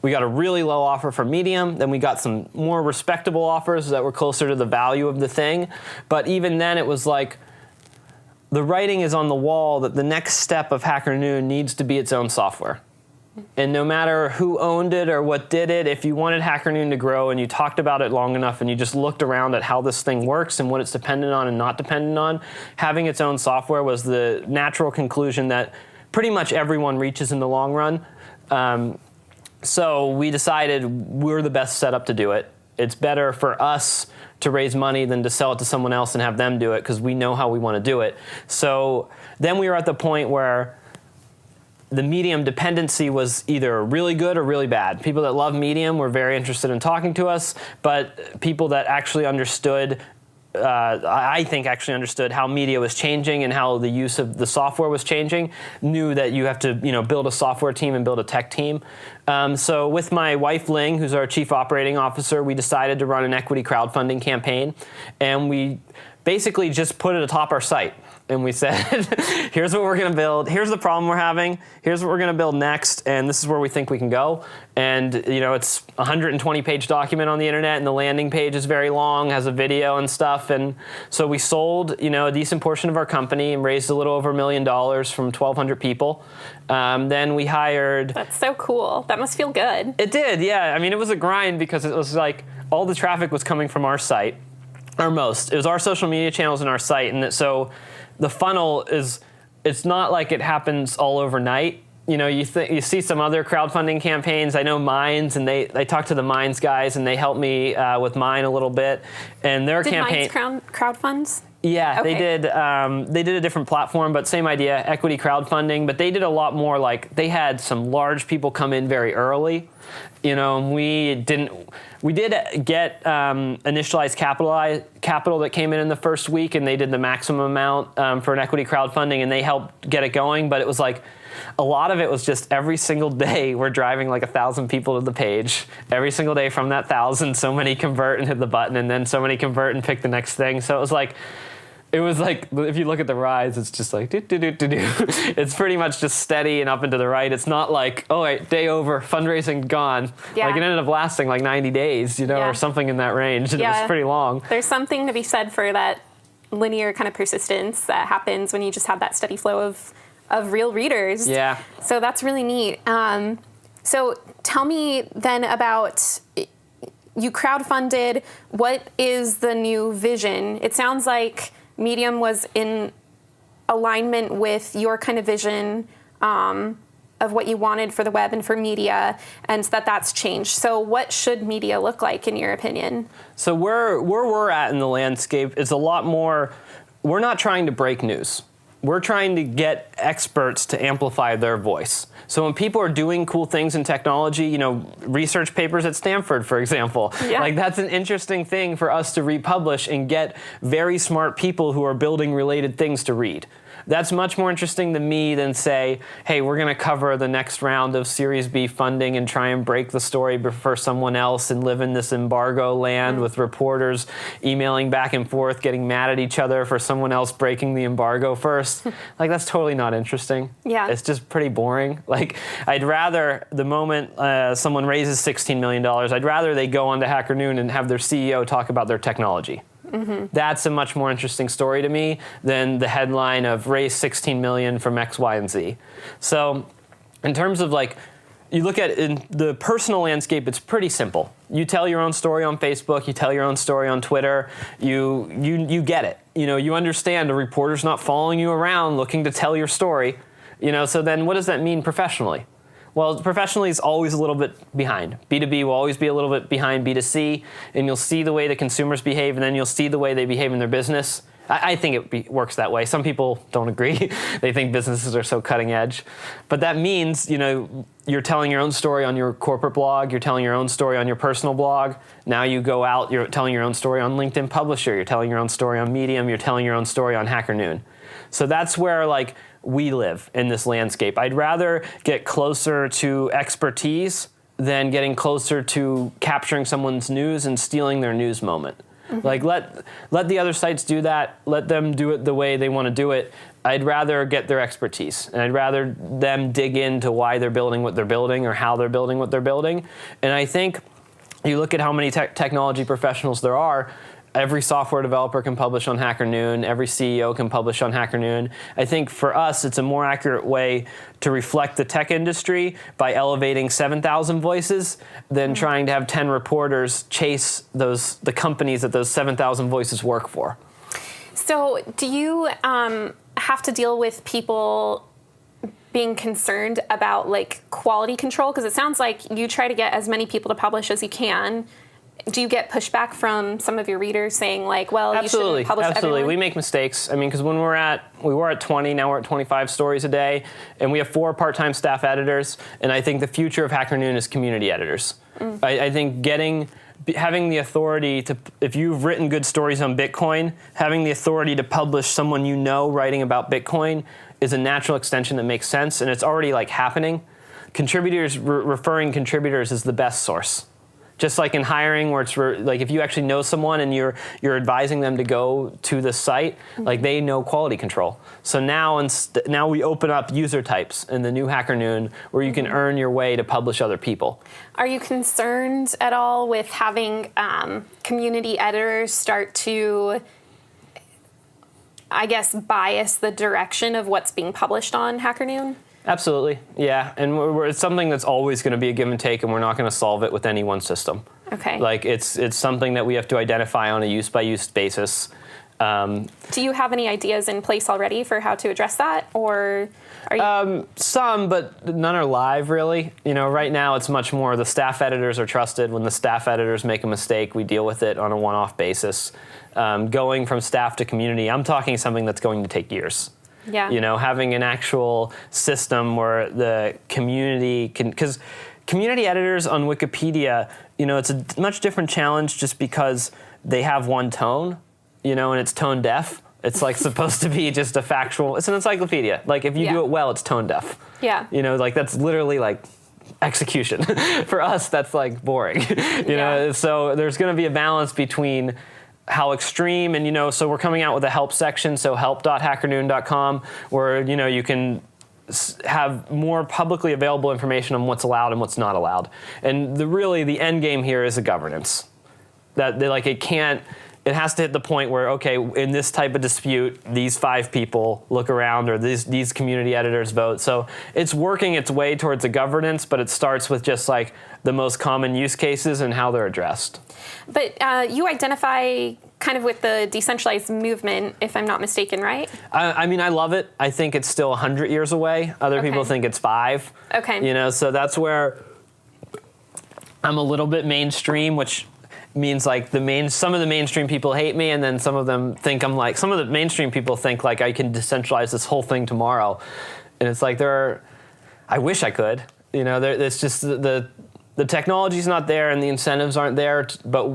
a really low offer from Medium. Then we got some more respectable offers that were closer to the value of the thing. But even then it was like the writing is on the wall that the next step of HackerNoon needs to be its own software. And no matter who owned it or what did it, if you wanted HackerNoon to grow and you talked about it long enough and you just looked around at how this thing works and what it's dependent on and not dependent on, having its own software was the natural conclusion that pretty much everyone reaches in the long run. So we decided we're the best setup to do it. It's better for us to raise money than to sell it to someone else and have them do it because we know how we want to do it. So then we were at the point where the Medium dependency was either really good or really bad. People that love Medium were very interested in talking to us, but people that actually understood, I think actually understood how media was changing and how the use of the software was changing, knew that you have to build a software team and build a tech team. So with my wife, Ling, who's our chief operating officer, we decided to run an equity crowdfunding campaign, and we basically just put it atop our site. And we said, here's what we're going to build. Here's the problem we're having. Here's what we're going to build next. And this is where we think we can go. And, it's a 120-page document on the internet, and the landing page is very long, has a video and stuff. And so we sold, a decent portion of our company and raised a little over $1 million from 1,200 people. Then we hired... That's so cool. That must feel good. It did, yeah. I mean, it was a grind because it was like all the traffic was coming from our site, or most. It was our social media channels and our site. And so... the funnel is it's not like it happens all overnight. You know, you see some other crowdfunding campaigns. I know Minds, and I talked to the Minds guys, and they helped me with mine a little bit. And their campaign. Did Minds crowdfunds? Yeah, Okay. They did a different platform, but same idea, equity crowdfunding. But they did a lot more. Like, they had some large people come in very early. You know, and we did get initialized capital that came in the first week, and they did the maximum amount for an equity crowdfunding, and they helped get it going. But it was like, a lot of it was just every single day we're driving like 1,000 people to the page. Every single day from that 1,000, so many convert and hit the button, and then so many convert and pick the next thing. So it was like, if you look at the rise, it's just like, do. It's pretty much just steady and up and to the right. It's not like, oh, wait, day over, fundraising gone. Yeah. Like, it ended up lasting like 90 days, Yeah. or something in that range. And it Yeah. was pretty long. There's something to be said for that linear kind of persistence that happens when you just have that steady flow of real readers. Yeah. So that's really neat. So tell me then about, you crowdfunded. What is the new vision? It sounds like Medium was in alignment with your kind of vision of what you wanted for the web and for media, and that's changed. So what should media look like in your opinion? So where we're at in the landscape is a lot more, we're not trying to break news. We're trying to get experts to amplify their voice. So when people are doing cool things in technology, you know, research papers at Stanford, for example, Yeah. like, that's an interesting thing for us to republish and get very smart people who are building related things to read. That's much more interesting to me than say, hey, we're going to cover the next round of Series B funding and try and break the story for someone else and live in this embargo land with reporters emailing back and forth, getting mad at each other for someone else breaking the embargo first. Like, that's totally not interesting. Yeah. It's just pretty boring. Like, I'd rather, the moment someone raises $16 million, I'd rather they go onto Hacker Noon and have their CEO talk about their technology. Mm-hmm. That's a much more interesting story to me than the headline of raise 16 million from X, Y, and Z. So in terms of, like, you look at in the personal landscape, it's pretty simple. You tell your own story on Facebook, you tell your own story on Twitter, you get it. You know, you understand a reporter's not following you around looking to tell your story. You know, so then what does that mean professionally? Well, professionally is always a little bit behind. B2B will always be a little bit behind B2C, and you'll see the way the consumers behave, and then you'll see the way they behave in their business. I think it works that way. Some people don't agree. They think businesses are so cutting edge. But that means, you know, you're telling your own story on your corporate blog, you're telling your own story on your personal blog. Now you go out, you're telling your own story on LinkedIn Publisher, you're telling your own story on Medium, you're telling your own story on Hacker Noon. So that's where, like, we live in this landscape. I'd rather get closer to expertise than getting closer to capturing someone's news and stealing their news moment. Mm-hmm. Like, let the other sites do that. Let them do it the way they want to do it. I'd rather get their expertise, and I'd rather them dig into why they're building what they're building or how they're building what they're building. And I think you look at how many technology professionals there are. Every software developer can publish on Hacker Noon. Every CEO can publish on Hacker Noon. I think for us, it's a more accurate way to reflect the tech industry by elevating 7,000 voices than trying to have 10 reporters chase the companies that those 7,000 voices work for. So do you have to deal with people being concerned about, like, quality control? Because it sounds like you try to get as many people to publish as you can. Do you get pushback from some of your readers saying, like, well, you shouldn't publish Absolutely. everyone? We make mistakes. I mean, because we were at 20, now we're at 25 stories a day, and we have 4 part-time staff editors, and I think the future of Hacker Noon is community editors. I think having the authority to, if you've written good stories on Bitcoin, having the authority to publish someone you know writing about Bitcoin is a natural extension that makes sense, and it's already, like, happening. Contributors, referring contributors is the best source. Just like in hiring, where it's like if you actually know someone and you're advising them to go to the site, like, they know quality control. So now we open up user types in the new Hacker Noon where you can earn your way to publish other people. Are you concerned at all with having community editors start to, I guess, bias the direction of what's being published on Hacker Noon? Absolutely, yeah. And it's something that's always going to be a give and take, and we're not going to solve it with any one system. Okay. Like, it's something that we have to identify on a use-by-use basis. Do you have any ideas in place already for how to address that, or are you? Some, but none are live, really. Right now it's much more the staff editors are trusted. When the staff editors make a mistake, we deal with it on a one-off basis. Going from staff to community, I'm talking something that's going to take years. Yeah. Having an actual system where the community can, because community editors on Wikipedia, it's a much different challenge just because they have one tone, and it's tone deaf. It's like supposed to be just a factual, it's an encyclopedia. Like if you do it well, it's tone deaf. Yeah. That's literally like execution. For us, that's like boring. So there's going to be a balance between how extreme, and so we're coming out with a help section, so help.hackernoon.com, where you can have more publicly available information on what's allowed and what's not allowed. And the end game here is a governance. That it has to hit the point where, okay, in this type of dispute, these 5 people look around, or these community editors vote. So it's working its way towards a governance, but it starts with just like the most common use cases and how they're addressed. But you identify kind of with the decentralized movement, if I'm not mistaken, right? I love it. I think it's still 100 years away. Other people think it's 5. Okay. So that's where I'm a little bit mainstream, which means like some of the mainstream people hate me, and then some of them think I'm like, some of the mainstream people think like I can decentralize this whole thing tomorrow. And it's like I wish I could. It's just the technology's not there and the incentives aren't there, but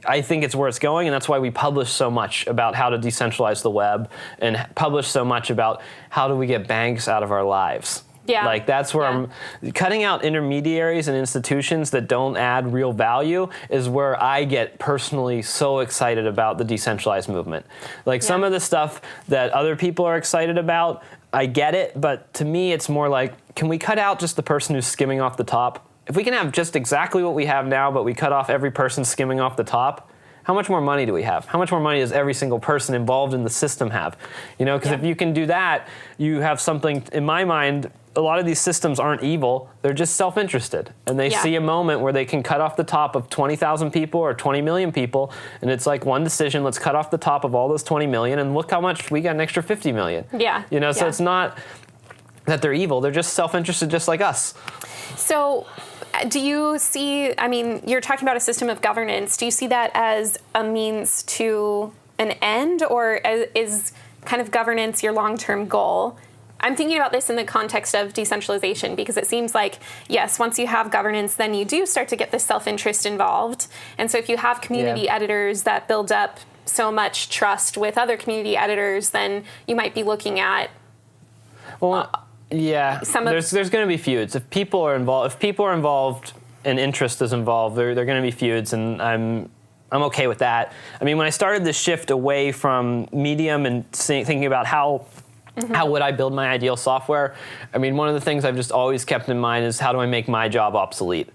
I think it's where it's going, and that's why we publish so much about how to decentralize the web and publish so much about how do we get banks out of our lives. Yeah. Like that's where I'm cutting out intermediaries and institutions that don't add real value is where I get personally so excited about the decentralized movement. Like some of the stuff that other people are excited about, I get it, but to me it's more like, can we cut out just the person who's skimming off the top? If we can have just exactly what we have now, but we cut off every person skimming off the top, how much more money do we have? How much more money does every single person involved in the system have? Because if you can do that, you have something, in my mind, a lot of these systems aren't evil. They're just self-interested. And they see a moment where they can cut off the top of 20,000 people or 20 million people. And it's like one decision, let's cut off the top of all those 20 million and look how much we got an extra 50 million. Yeah. So it's not that they're evil. They're just self-interested just like us. So do you see, you're talking about a system of governance. Do you see that as a means to an end, or is kind of governance your long-term goal? I'm thinking about this in the context of decentralization, because it seems like, yes, once you have governance, then you do start to get this self-interest involved. And so if you have community editors that build up so much trust with other community editors, then you might be looking at... there's going to be feuds. If people are involved and interest is involved, there are going to be feuds, and I'm okay with that. When I started this shift away from Medium and thinking about how would I build my ideal software, one of the things I've just always kept in mind is how do I make my job obsolete?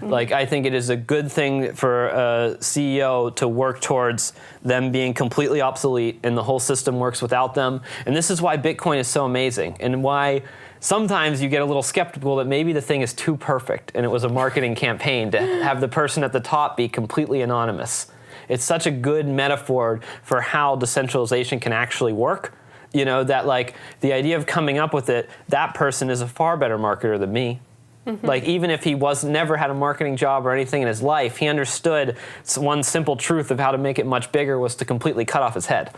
Like, I think it is a good thing for a CEO to work towards them being completely obsolete and the whole system works without them. And this is why Bitcoin is so amazing, and why sometimes you get a little skeptical that maybe the thing is too perfect and it was a marketing campaign to have the person at the top be completely anonymous. It's such a good metaphor for how decentralization can actually work. That like the idea of coming up with it, that person is a far better marketer than me. Like, even if he never had a marketing job or anything in his life, he understood one simple truth of how to make it much bigger was to completely cut off his head.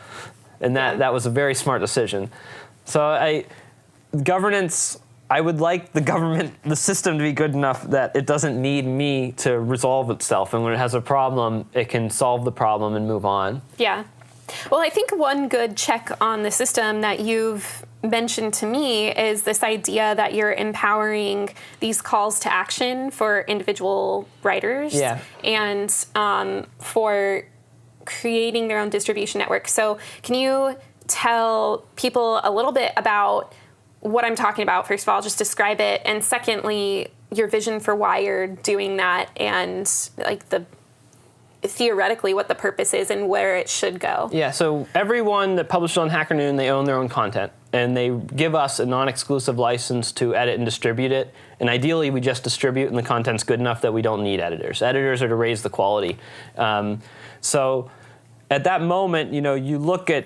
And that was a very smart decision. So governance, I would like the system to be good enough that it doesn't need me to resolve itself. And when it has a problem, it can solve the problem and move on. Yeah. Well, I think one good check on the system that you've mentioned to me is this idea that you're empowering these calls to action for individual writers and for creating their own distribution network. So can you tell people a little bit about what I'm talking about? First of all, just describe it. And secondly, your vision for why you're doing that, and like theoretically what the purpose is and where it should go. Yeah, so everyone that publishes on Hacker Noon, they own their own content, and they give us a non-exclusive license to edit and distribute it. And ideally, we just distribute, and the content's good enough that we don't need editors. Editors are to raise the quality. So at that moment, you look at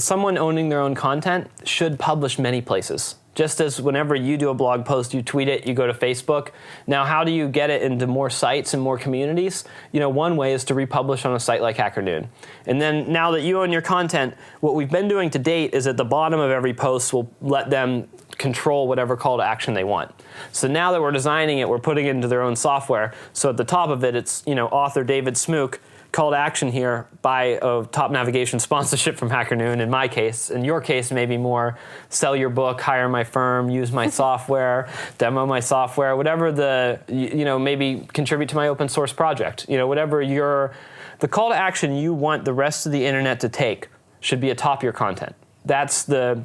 someone owning their own content should publish many places. Just as whenever you do a blog post, you tweet it, you go to Facebook. Now, how do you get it into more sites and more communities? One way is to republish on a site like Hacker Noon. And then now that you own your content, what we've been doing to date is at the bottom of every post, we'll let them control whatever call to action they want. So now that we're designing it, we're putting it into their own software. So at the top of it, it's author David Smook. Call to action here, buy a top navigation sponsorship from Hacker Noon in my case. In your case, maybe more sell your book, hire my firm, use my software, demo my software, whatever maybe contribute to my open source project. Whatever the call to action you want the rest of the internet to take should be atop your content. That's the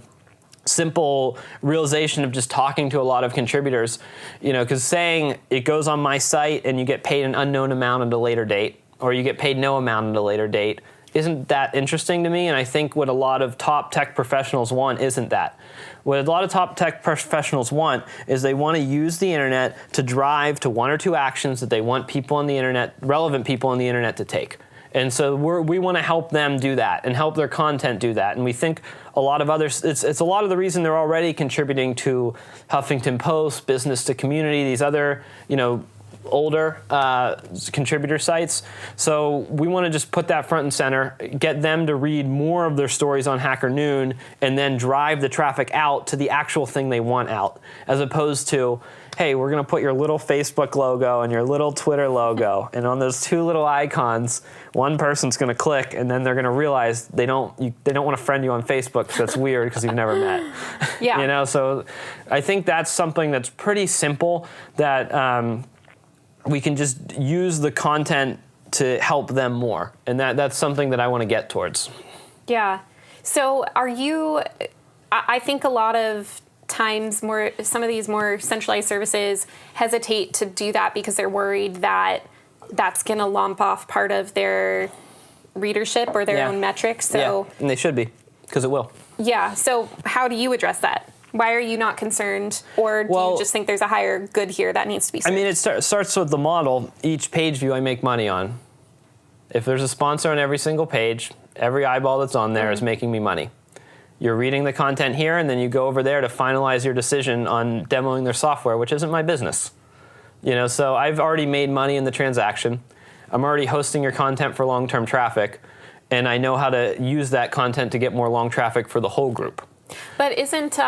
simple realization of just talking to a lot of contributors, because saying it goes on my site and you get paid an unknown amount at a later date, or you get paid no amount at a later date, isn't that interesting to me? And I think what a lot of top tech professionals want isn't that. What a lot of top tech professionals want is they want to use the internet to drive to one or two actions that they want people on the internet, relevant people on the internet, to take. And so we want to help them do that and help their content do that. And we think a lot of others, it's a lot of the reason they're already contributing to Huffington Post, Business to Community, these other, older contributor sites. So we want to just put that front and center, get them to read more of their stories on Hacker Noon, and then drive the traffic out to the actual thing they want out, as opposed to, hey, we're going to put your little Facebook logo and your little Twitter logo, and on those two little icons, one person's going to click, and then they're going to realize they don't want to friend you on Facebook because that's weird because you've never met. Yeah. So I think that's something that's pretty simple that we can just use the content to help them more. And that's something that I want to get towards. Yeah. So I think a lot of times some of these more centralized services hesitate to do that because they're worried that that's going to lump off part of their readership or their own metrics. So, and they should be, because it will. Yeah. So how do you address that? Why are you not concerned, or do you just think there's a higher good here that needs to be served? I mean, it starts with the model. Each page view I make money on. If there's a sponsor on every single page, every eyeball that's on there is making me money. You're reading the content here, and then you go over there to finalize your decision on demoing their software, which isn't my business. So I've already made money in the transaction. I'm already hosting your content for long-term traffic, and I know how to use that content to get more long traffic for the whole group. But isn't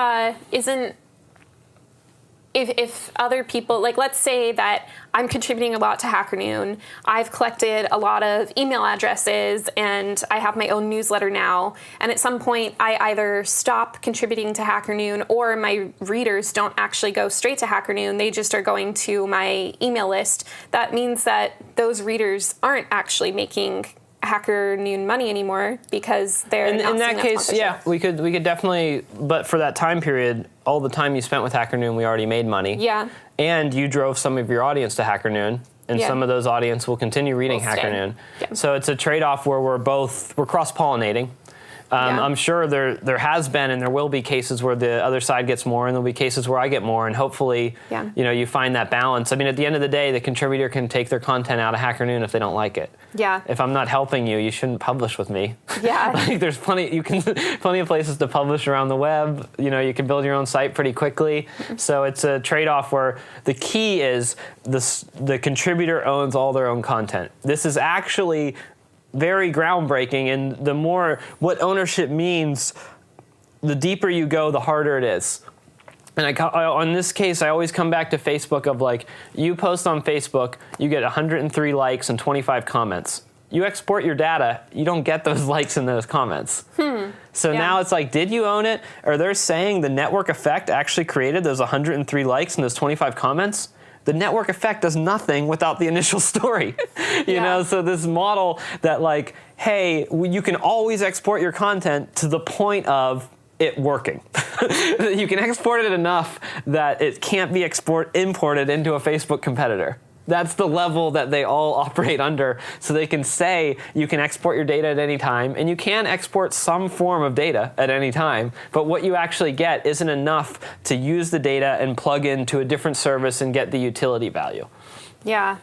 if other people, like let's say that I'm contributing a lot to Hacker Noon, I've collected a lot of email addresses and I have my own newsletter now, and at some point I either stop contributing to Hacker Noon or my readers don't actually go straight to Hacker Noon, they just are going to my email list. That means that those readers aren't actually making Hacker Noon money anymore because they're in that case, yeah, we could definitely, but for that time period, all the time you spent with Hacker Noon, we already made money. Yeah. And you drove some of your audience to Hacker Noon, and some of those audience will continue reading Hacker Noon. Yeah. So it's a trade-off where we're cross-pollinating. I'm sure there has been and there will be cases where the other side gets more, and there'll be cases where I get more, and hopefully you find that balance. I mean, at the end of the day, the contributor can take their content out of Hacker Noon if they don't like it. Yeah. If I'm not helping you, you shouldn't publish with me. Yeah. There's plenty of places to publish around the web. You can build your own site pretty quickly. So it's a trade-off where the key is the contributor owns all their own content. This is actually very groundbreaking, and the more what ownership means, the deeper you go, the harder it is. And on this case, I always come back to Facebook of like, you post on Facebook, you get 103 likes and 25 comments. You export your data, you don't get those likes and those comments. So now it's like, did you own it? Or they're saying the network effect actually created those 103 likes and those 25 comments? The network effect does nothing without the initial story. You know, so this model that like, hey, you can always export your content to the point of it working. You can export it enough that it can't be imported into a Facebook competitor. That's the level that they all operate under. So they can say you can export your data at any time, and you can export some form of data at any time, but what you actually get isn't enough to use the data and plug into a different service and get the utility value. Yeah.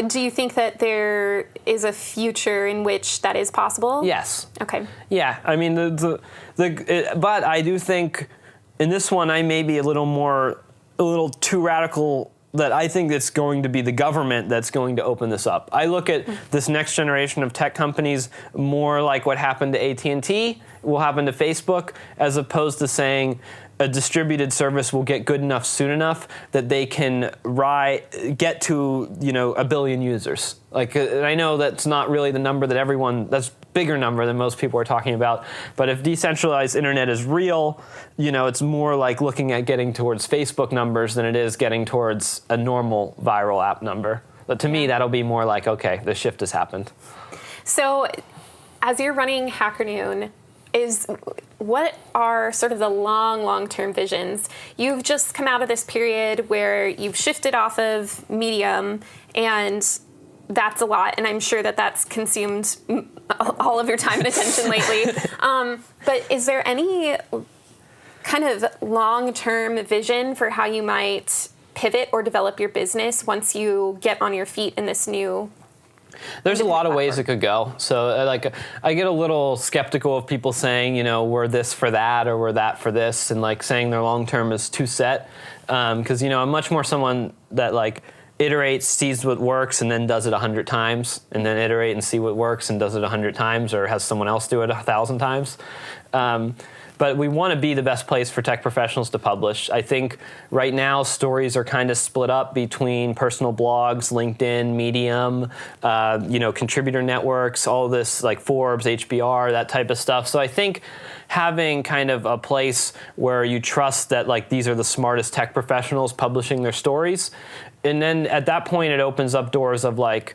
Do you think that there is a future in which that is possible? Yes. Okay. Yeah, I mean, but I do think in this one I may be a little too radical, that I think it's going to be the government that's going to open this up. I look at this next generation of tech companies more like what happened to AT&T will happen to Facebook, as opposed to saying a distributed service will get good enough soon enough that they can get to, you know, 1 billion users. Like, and I know that's not really the number that that's bigger number than most people are talking about. But if decentralized internet is real, you know, it's more like looking at getting towards Facebook numbers than it is getting towards a normal viral app number. But to me, that'll be more like, okay, the shift has happened. So as you're running HackerNoon, what are sort of the long-term visions? You've just come out of this period where you've shifted off of Medium, and that's a lot, and I'm sure that that's consumed all of your time and attention lately. But is there any kind of long-term vision for how you might pivot or develop your business once you get on your feet in this new? There's a lot of ways it could go. So, like, I get a little skeptical of people saying, you know, we're this for that or we're that for this, and like saying their long term is too set. Because, you know, I'm much more someone that like iterates, sees what works, and then does it 100 times, and then iterate and see what works and does it 100 times, or has someone else do it 1,000 times. But we want to be the best place for tech professionals to publish. I think right now stories are kind of split up between personal blogs, LinkedIn, Medium, you know, contributor networks, all this like Forbes, HBR, that type of stuff. So I think having kind of a place where you trust that like these are the smartest tech professionals publishing their stories, and then at that point it opens up doors of like,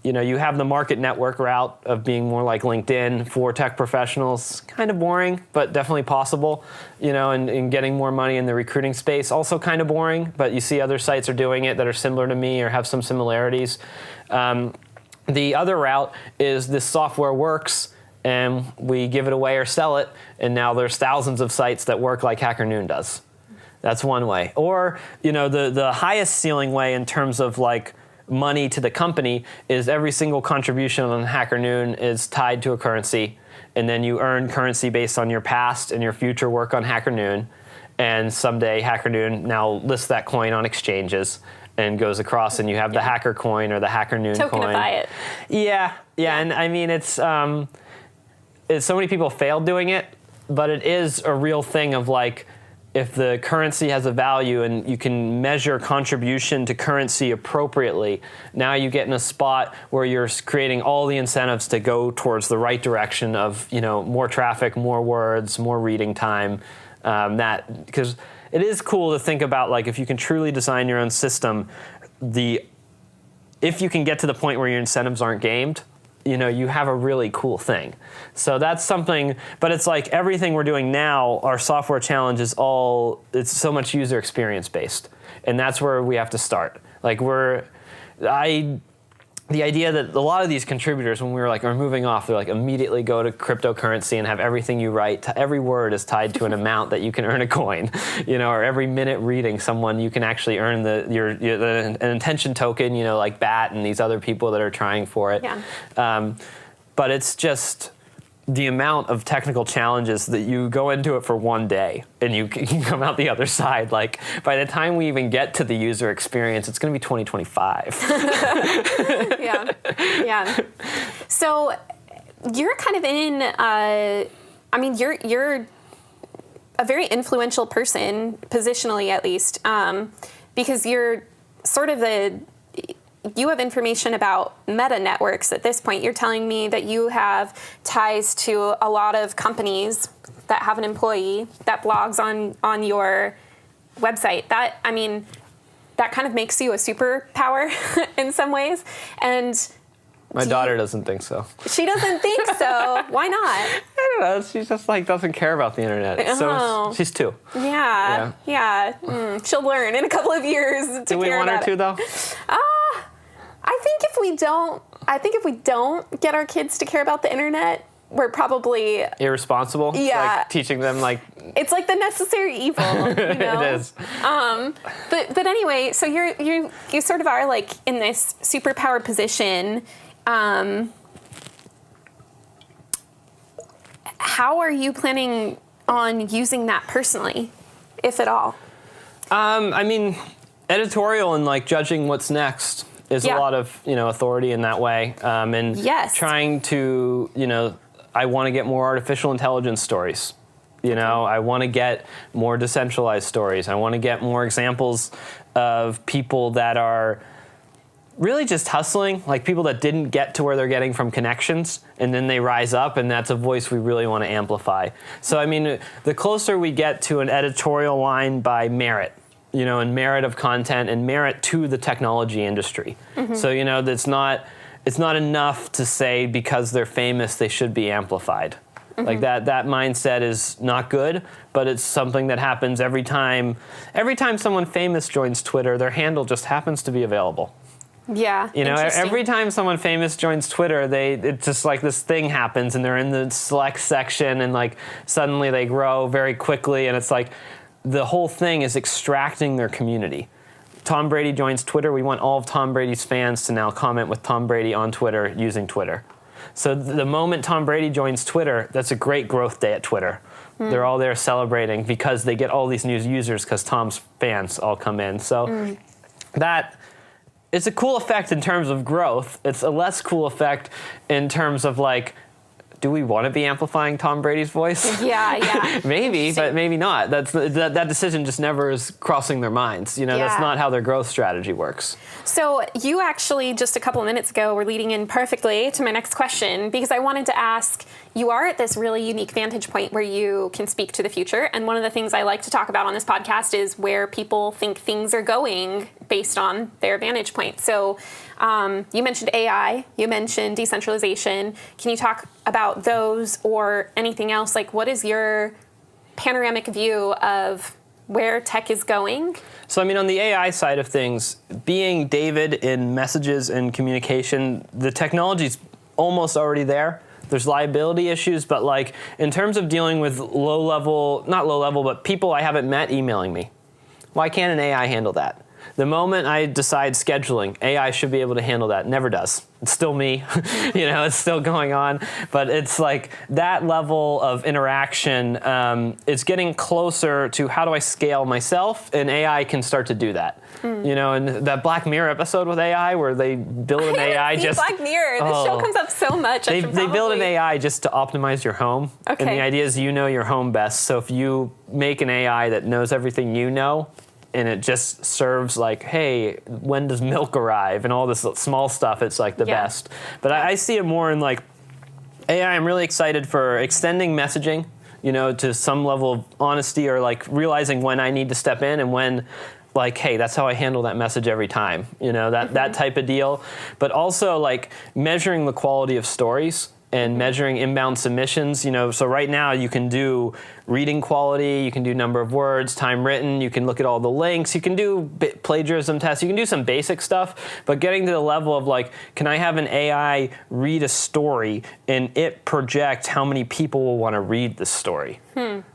you know, you have the market network route of being more like LinkedIn for tech professionals. Kind of boring, but definitely possible, you know, and getting more money in the recruiting space. Also kind of boring, but you see other sites are doing it that are similar to me or have some similarities. The other route is this software works, and we give it away or sell it, and now there's thousands of sites that work like HackerNoon does. That's one way. Or, you know, the highest ceiling way in terms of like money to the company is every single contribution on HackerNoon is tied to a currency, and then you earn currency based on your past and your future work on HackerNoon, and someday HackerNoon now lists that coin on exchanges and goes across, and you have the Hacker coin or the HackerNoon coin. Tokenify it. Yeah, and I mean it's so many people fail doing it, but it is a real thing of like, if the currency has a value and you can measure contribution to currency appropriately, now you get in a spot where you're creating all the incentives to go towards the right direction of, you know, more traffic, more words, more reading time. Because it is cool to think about, like, if you can truly design your own system, if you can get to the point where your incentives aren't gamed, you know, you have a really cool thing. So that's something, but it's like everything we're doing now, our software challenge is it's so much user experience based. And that's where we have to start. Like the idea that a lot of these contributors, when we were like, are moving off, they're like, immediately go to cryptocurrency and have everything you write, every word is tied to an amount that you can earn a coin, you know, or every minute reading someone, you can actually earn an intention token, you know, like BAT and these other people that are trying for it. Yeah. But it's just the amount of technical challenges that you go into it for one day and you can come out the other side. Like, by the time we even get to the user experience, it's going to be 2025. Yeah. So you're kind of in, I mean, you're a very influential person, positionally at least, because you're sort of you have information about meta networks at this point. You're telling me that you have ties to a lot of companies that have an employee that blogs on your website. That kind of makes you a superpower in some ways. And my daughter doesn't think so. She doesn't think so. Why not? I don't know. She just like doesn't care about the internet. Oh. So she's 2. Yeah. She'll learn in a couple of years to care about it. Do we want her to, though? I think if we don't get our kids to care about the internet, we're probably irresponsible. Yeah. Like teaching them like it's like the necessary evil, you know? It is. But anyway, so you sort of are like in this superpowered position. How are you planning on using that personally, if at all? I mean, editorial and like judging what's next is a lot of, authority in that way. And trying to, I want to get more artificial intelligence stories. I want to get more decentralized stories. I want to get more examples of people that are really just hustling, like people that didn't get to where they're getting from connections, and then they rise up, and that's a voice we really want to amplify. So, I mean, the closer we get to an editorial line by merit, and merit of content and merit to the technology industry. Mm-hmm. So, it's not enough to say because they're famous, they should be amplified. Mm-hmm. Like that mindset is not good, but it's something that happens every time someone famous joins Twitter, their handle just happens to be available. Yeah. Every time someone famous joins Twitter, it's just like this thing happens and they're in the select section and like suddenly they grow very quickly, and it's like the whole thing is extracting their community. Tom Brady joins Twitter. We want all of Tom Brady's fans to now comment with Tom Brady on Twitter using Twitter. So the moment Tom Brady joins Twitter, that's a great growth day at Twitter. They're all there celebrating because they get all these new users because Tom's fans all come in. So that it's a cool effect in terms of growth. It's a less cool effect in terms of like, do we want to be amplifying Tom Brady's voice? Yeah. Maybe, but maybe not. That decision just never is crossing their minds. That's not how their growth strategy works. So you actually, just a couple of minutes ago, were leading in perfectly to my next question, because I wanted to ask, you are at this really unique vantage point where you can speak to the future. And one of the things I like to talk about on this podcast is where people think things are going based on their vantage point. So you mentioned AI, you mentioned decentralization. Can you talk about those or anything else? Like, what is your panoramic view of where tech is going? So, I mean, on the AI side of things, being David in messages and communication, the technology's almost already there. There's liability issues, but like in terms of dealing with not low level, but people I haven't met emailing me. Why can't an AI handle that? The moment I decide scheduling, AI should be able to handle that. Never does. It's still me. It's still going on. But it's like that level of interaction is getting closer to how do I scale myself, and AI can start to do that. And that Black Mirror episode with AI where they build an AI just... Black Mirror. This show comes up so much. They build an AI just to optimize your home. Okay. And the idea is you know your home best. So if you make an AI that knows everything you know, and it just serves like, hey, when does milk arrive? And all this small stuff, it's like the best. But I see it more in like AI. I'm really excited for extending messaging, to some level of honesty, or like realizing when I need to step in and when, like, hey, that's how I handle that message every time, that type of deal. But also like measuring the quality of stories and measuring inbound submissions, so right now you can do reading quality, you can do number of words, time written, you can look at all the links, you can do plagiarism tests, you can do some basic stuff, but getting to the level of like, can I have an AI read a story and it project how many people will want to read the story?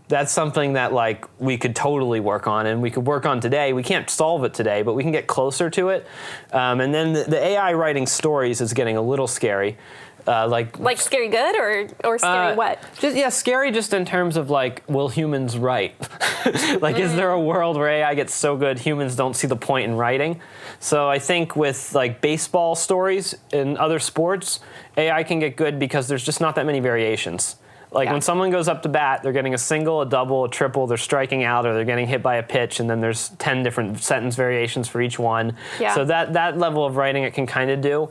That's something that like we could totally work on, and we could work on today. We can't solve it today, but we can get closer to it. And then the AI writing stories is getting a little scary. Like scary good or scary what? Scary just in terms of like, will humans write? Like, is there a world where AI gets so good humans don't see the point in writing? So I think with like baseball stories in other sports, AI can get good because there's just not that many variations. Like when someone goes up to bat, they're getting a single, a double, a triple, they're striking out, or they're getting hit by a pitch, and then there's 10 different sentence variations for each one. Yeah. So that level of writing it can kind of do.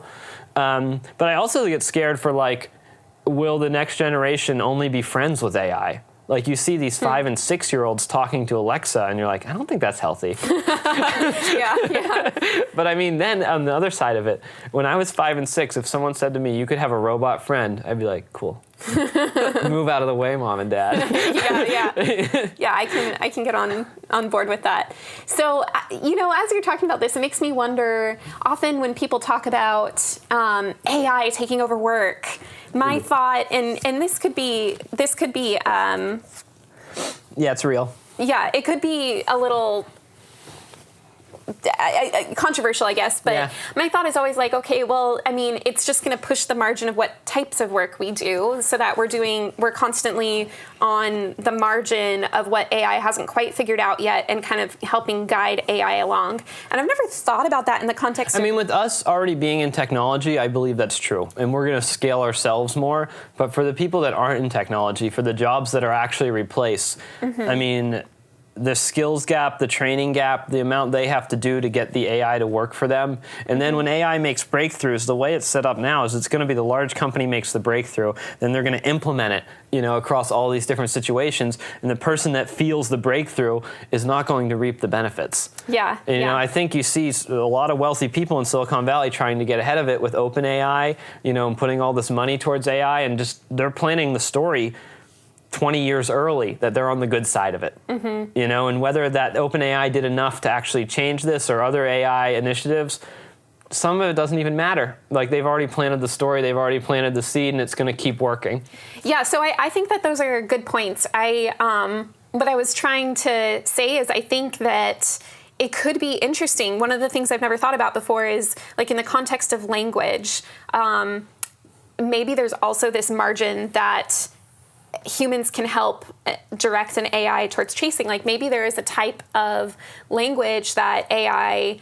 But I also get scared for like, will the next generation only be friends with AI? Like you see these 5 and 6 year olds talking to Alexa, and you're like, I don't think that's healthy. Yeah. But I mean, then on the other side of it, when I was 5 and 6, if someone said to me, you could have a robot friend, I'd be like, cool. Move out of the way, Mom and Dad. Yeah, I can get on board with that. So, as you're talking about this, it makes me wonder, often when people talk about AI taking over work, my thought, and this could be Yeah, it's real. Yeah, it could be a little controversial, I guess, but Yeah. my thought is always like, okay, well, I mean, it's just going to push the margin of what types of work we do, so that we're constantly on the margin of what AI hasn't quite figured out yet, and kind of helping guide AI along. And I've never thought about that in the context of... I mean, with us already being in technology, I believe that's true. And we're going to scale ourselves more. But for the people that aren't in technology, for the jobs that are actually replaced, I mean, the skills gap, the training gap, the amount they have to do to get the AI to work for them. And then when AI makes breakthroughs, the way it's set up now is it's going to be the large company makes the breakthrough, then they're going to implement it, across all these different situations. And the person that feels the breakthrough is not going to reap the benefits. Yeah. And, I think you see a lot of wealthy people in Silicon Valley trying to get ahead of it with OpenAI, and putting all this money towards AI, and just they're planning the story 20 years early that they're on the good side of it. And whether that OpenAI did enough to actually change this or other AI initiatives, some of it doesn't even matter. Like, they've already planted the story, they've already planted the seed, and it's going to keep working. Yeah, so I think that those are good points. What I was trying to say is I think that it could be interesting. One of the things I've never thought about before is, like, in the context of language, maybe there's also this margin that humans can help direct an AI towards chasing. Like, maybe there is a type of language that AI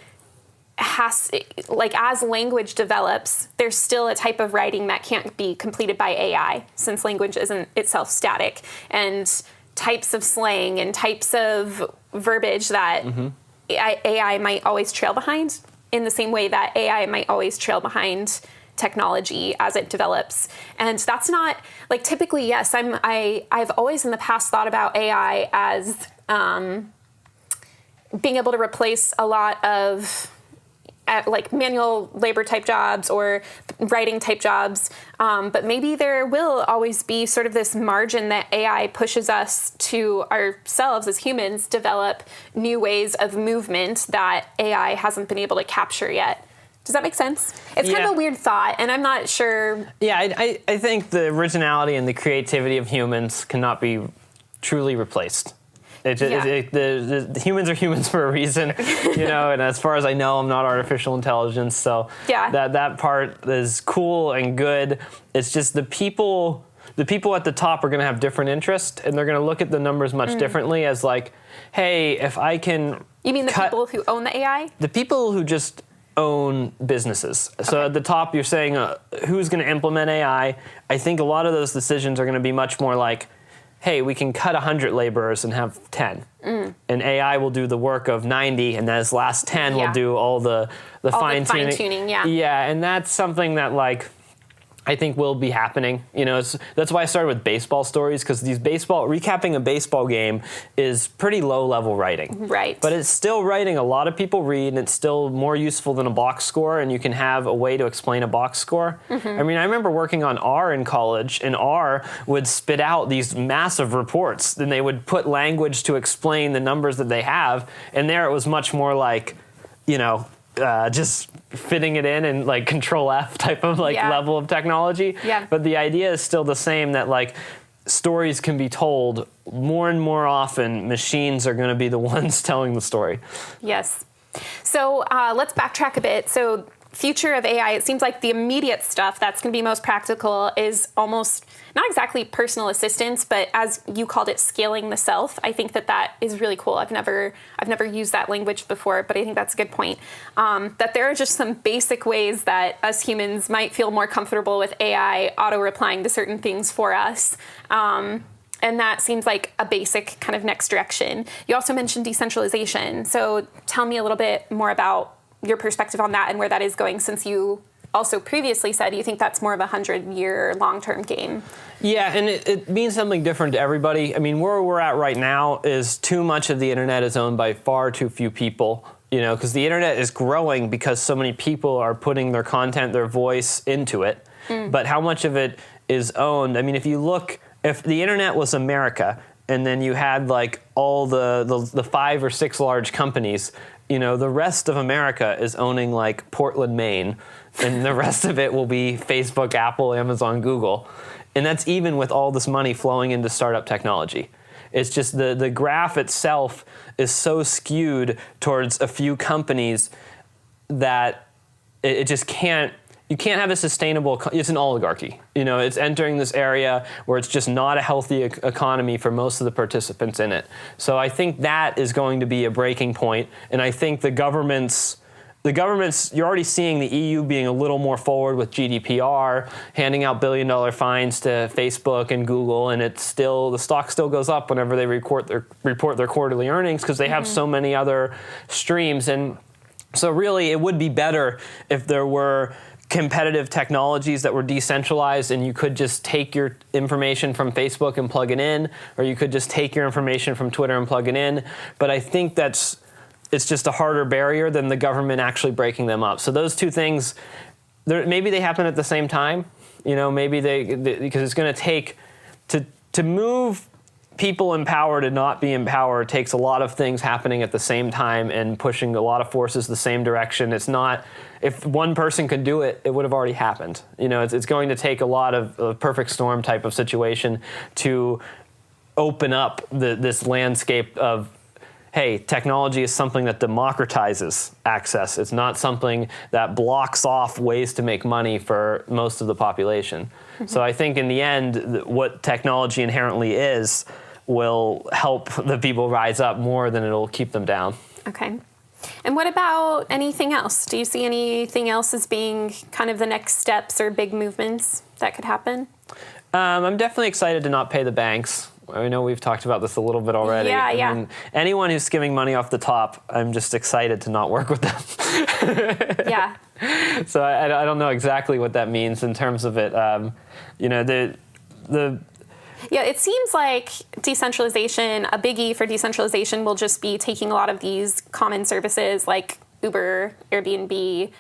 has, like, as language develops, there's still a type of writing that can't be completed by AI, since language isn't itself static, and types of slang and types of verbiage that AI might always trail behind, in the same way that AI might always trail behind technology as it develops. And that's not, like, typically, yes, I've always in the past thought about AI as being able to replace a lot of like manual labor type jobs or writing type jobs, but maybe there will always be sort of this margin that AI pushes us to ourselves as humans develop new ways of movement that AI hasn't been able to capture yet. Does that make sense? It's kind of a weird thought, and I'm not sure. Yeah, I think the originality and the creativity of humans cannot be truly replaced. The humans are humans for a reason, and as far as I know, I'm not artificial intelligence, so that part is cool and good. It's just the people at the top are going to have different interests, and they're going to look at the numbers much differently as, like, hey, if I can... You mean the people who own the AI? The people who just own businesses. So at the top, you're saying who's going to implement AI. I think a lot of those decisions are going to be much more like, hey, we can cut 100 laborers and have 10. And AI will do the work of 90, and those last 10 will do all the fine-tuning. Yeah, and that's something that, like, I think will be happening. That's why I started with baseball stories, because recapping a baseball game is pretty low-level writing. Right. But it's still writing a lot of people read, and it's still more useful than a box score, and you can have a way to explain a box score. I mean, I remember working on R in college, and R would spit out these massive reports. Then they would put language to explain the numbers that they have, and there it was much more like, just fitting it in and, like, Control F type of, like, level of technology. Yeah. But the idea is still the same, that, like, stories can be told more and more often. Machines are going to be the ones telling the story. Yes. So let's backtrack a bit. So future of AI, it seems like the immediate stuff that's going to be most practical is almost not exactly personal assistance, but as you called it, scaling the self. I think that is really cool. I've never used that language before, but I think that's a good point. That there are just some basic ways that us humans might feel more comfortable with AI auto-replying to certain things for us. And that seems like a basic kind of next direction. You also mentioned decentralization. So tell me a little bit more about your perspective on that and where that is going, since you also previously said you think that's more of a 100-year long-term game. Yeah, and it means something different to everybody. I mean, where we're at right now is too much of the internet is owned by far too few people, because the internet is growing because so many people are putting their content, their voice into it. But how much of it is owned? I mean, if the internet was America, and then you had, like, all the 5 or 6 large companies, the rest of America is owning, like, Portland, Maine, and the rest of it will be Facebook, Apple, Amazon, Google. And that's even with all this money flowing into startup technology. It's just the graph itself is so skewed towards a few companies that it just can't. You can't have a sustainable. It's an oligarchy. It's entering this area where it's just not a healthy economy for most of the participants in it. So I think that is going to be a breaking point, and I think the governments, you're already seeing the EU being a little more forward with GDPR, handing out billion-dollar fines to Facebook and Google, and the stock still goes up whenever they report their quarterly earnings because they have so many other streams. And so really, it would be better if there were competitive technologies that were decentralized and you could just take your information from Facebook and plug it in, or you could just take your information from Twitter and plug it in. But I think it's just a harder barrier than the government actually breaking them up. So those two things, maybe they happen at the same time. Maybe because it's going to take to move people in power to not be in power takes a lot of things happening at the same time and pushing a lot of forces the same direction. It's not, if one person could do it, it would have already happened. It's going to take a lot of a perfect storm type of situation to open up this landscape of, hey, technology is something that democratizes access. It's not something that blocks off ways to make money for most of the population. Mm-hmm. So I think in the end, what technology inherently is will help the people rise up more than it'll keep them down. Okay. And what about anything else? Do you see anything else as being kind of the next steps or big movements that could happen? I'm definitely excited to not pay the banks. I know we've talked about this a little bit already. Yeah, I mean, anyone who's skimming money off the top, I'm just excited to not work with them. Yeah. So I don't know exactly what that means in terms of it. Yeah, it seems like decentralization, a biggie for decentralization will just be taking a lot of these common services like Uber, Airbnb,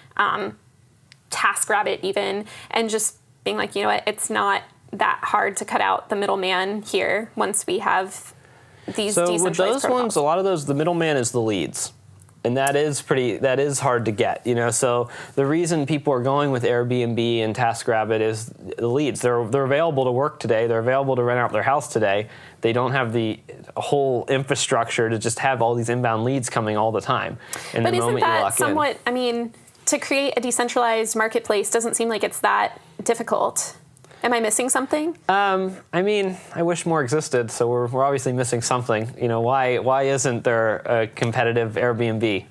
TaskRabbit even, and just being like, it's not that hard to cut out the middleman here once we have these decentralized with those protocols. ones, a lot of those, the middleman is the leads. And that is hard to get, So the reason people are going with Airbnb and TaskRabbit is the leads. They're available to work today. They're available to rent out their house today. They don't have the whole infrastructure to just have all these inbound leads coming all the time. And but the isn't moment you that lock somewhat? I mean, to create a decentralized marketplace doesn't seem like it's that difficult. Am I missing something? I mean, I wish more existed. So we're obviously missing something. Why isn't there a competitive Airbnb?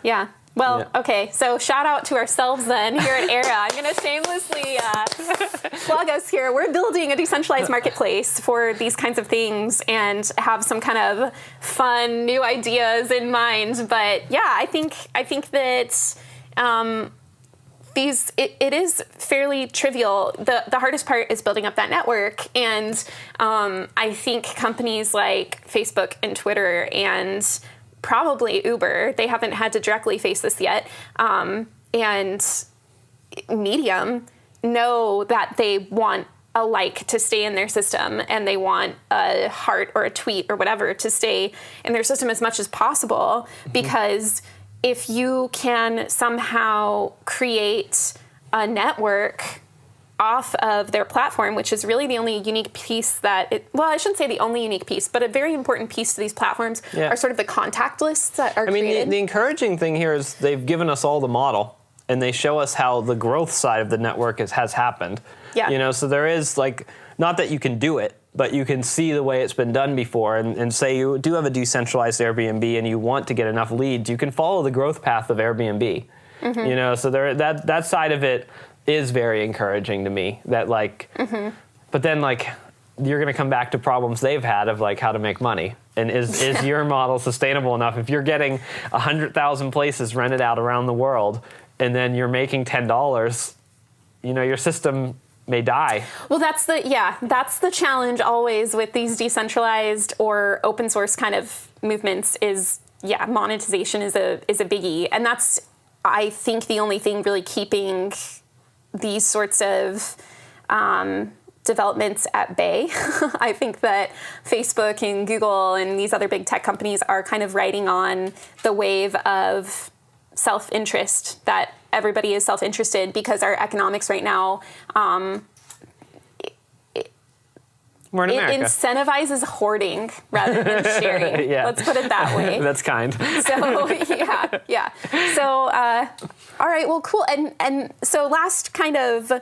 Yeah. Well, okay. So shout out to ourselves then here at Era. I'm going to shamelessly plug us here. We're building a decentralized marketplace for these kinds of things and have some kind of fun new ideas in mind. But yeah, I think that. It is fairly trivial. The hardest part is building up that network. And I think companies like Facebook and Twitter and probably Uber, they haven't had to directly face this yet, and Medium know that they want a like to stay in their system and they want a heart or a tweet or whatever to stay in their system as much as possible, because if you can somehow create a network off of their platform, which is really the only unique piece I shouldn't say the only unique piece, but a very important piece to these platforms are sort of the contact lists that are created. I mean, the encouraging thing here is they've given us all the model, and they show us how the growth side of the network has happened. Yeah. So there is, not that you can do it, but you can see the way it's been done before, and say you do have a decentralized Airbnb and you want to get enough leads, you can follow the growth path of Airbnb. Mm-hmm. So that side of it is very encouraging to me. That but then you're going to come back to problems they've had of how to make money. And is your model sustainable enough? If you're getting 100,000 places rented out around the world, and then you're making $10, your system may die. Well, that's the challenge always with these decentralized or open source kind of movements is, monetization is a biggie. And that's, I think, the only thing really keeping these sorts of developments at bay. I think that Facebook and Google and these other big tech companies are kind of riding on the wave of self-interest, that everybody is self-interested because our economics right now, We're in it America. incentivizes hoarding rather than sharing. Yeah. Let's put it that way. That's kind. So yeah. So all right, well, cool. And so last kind of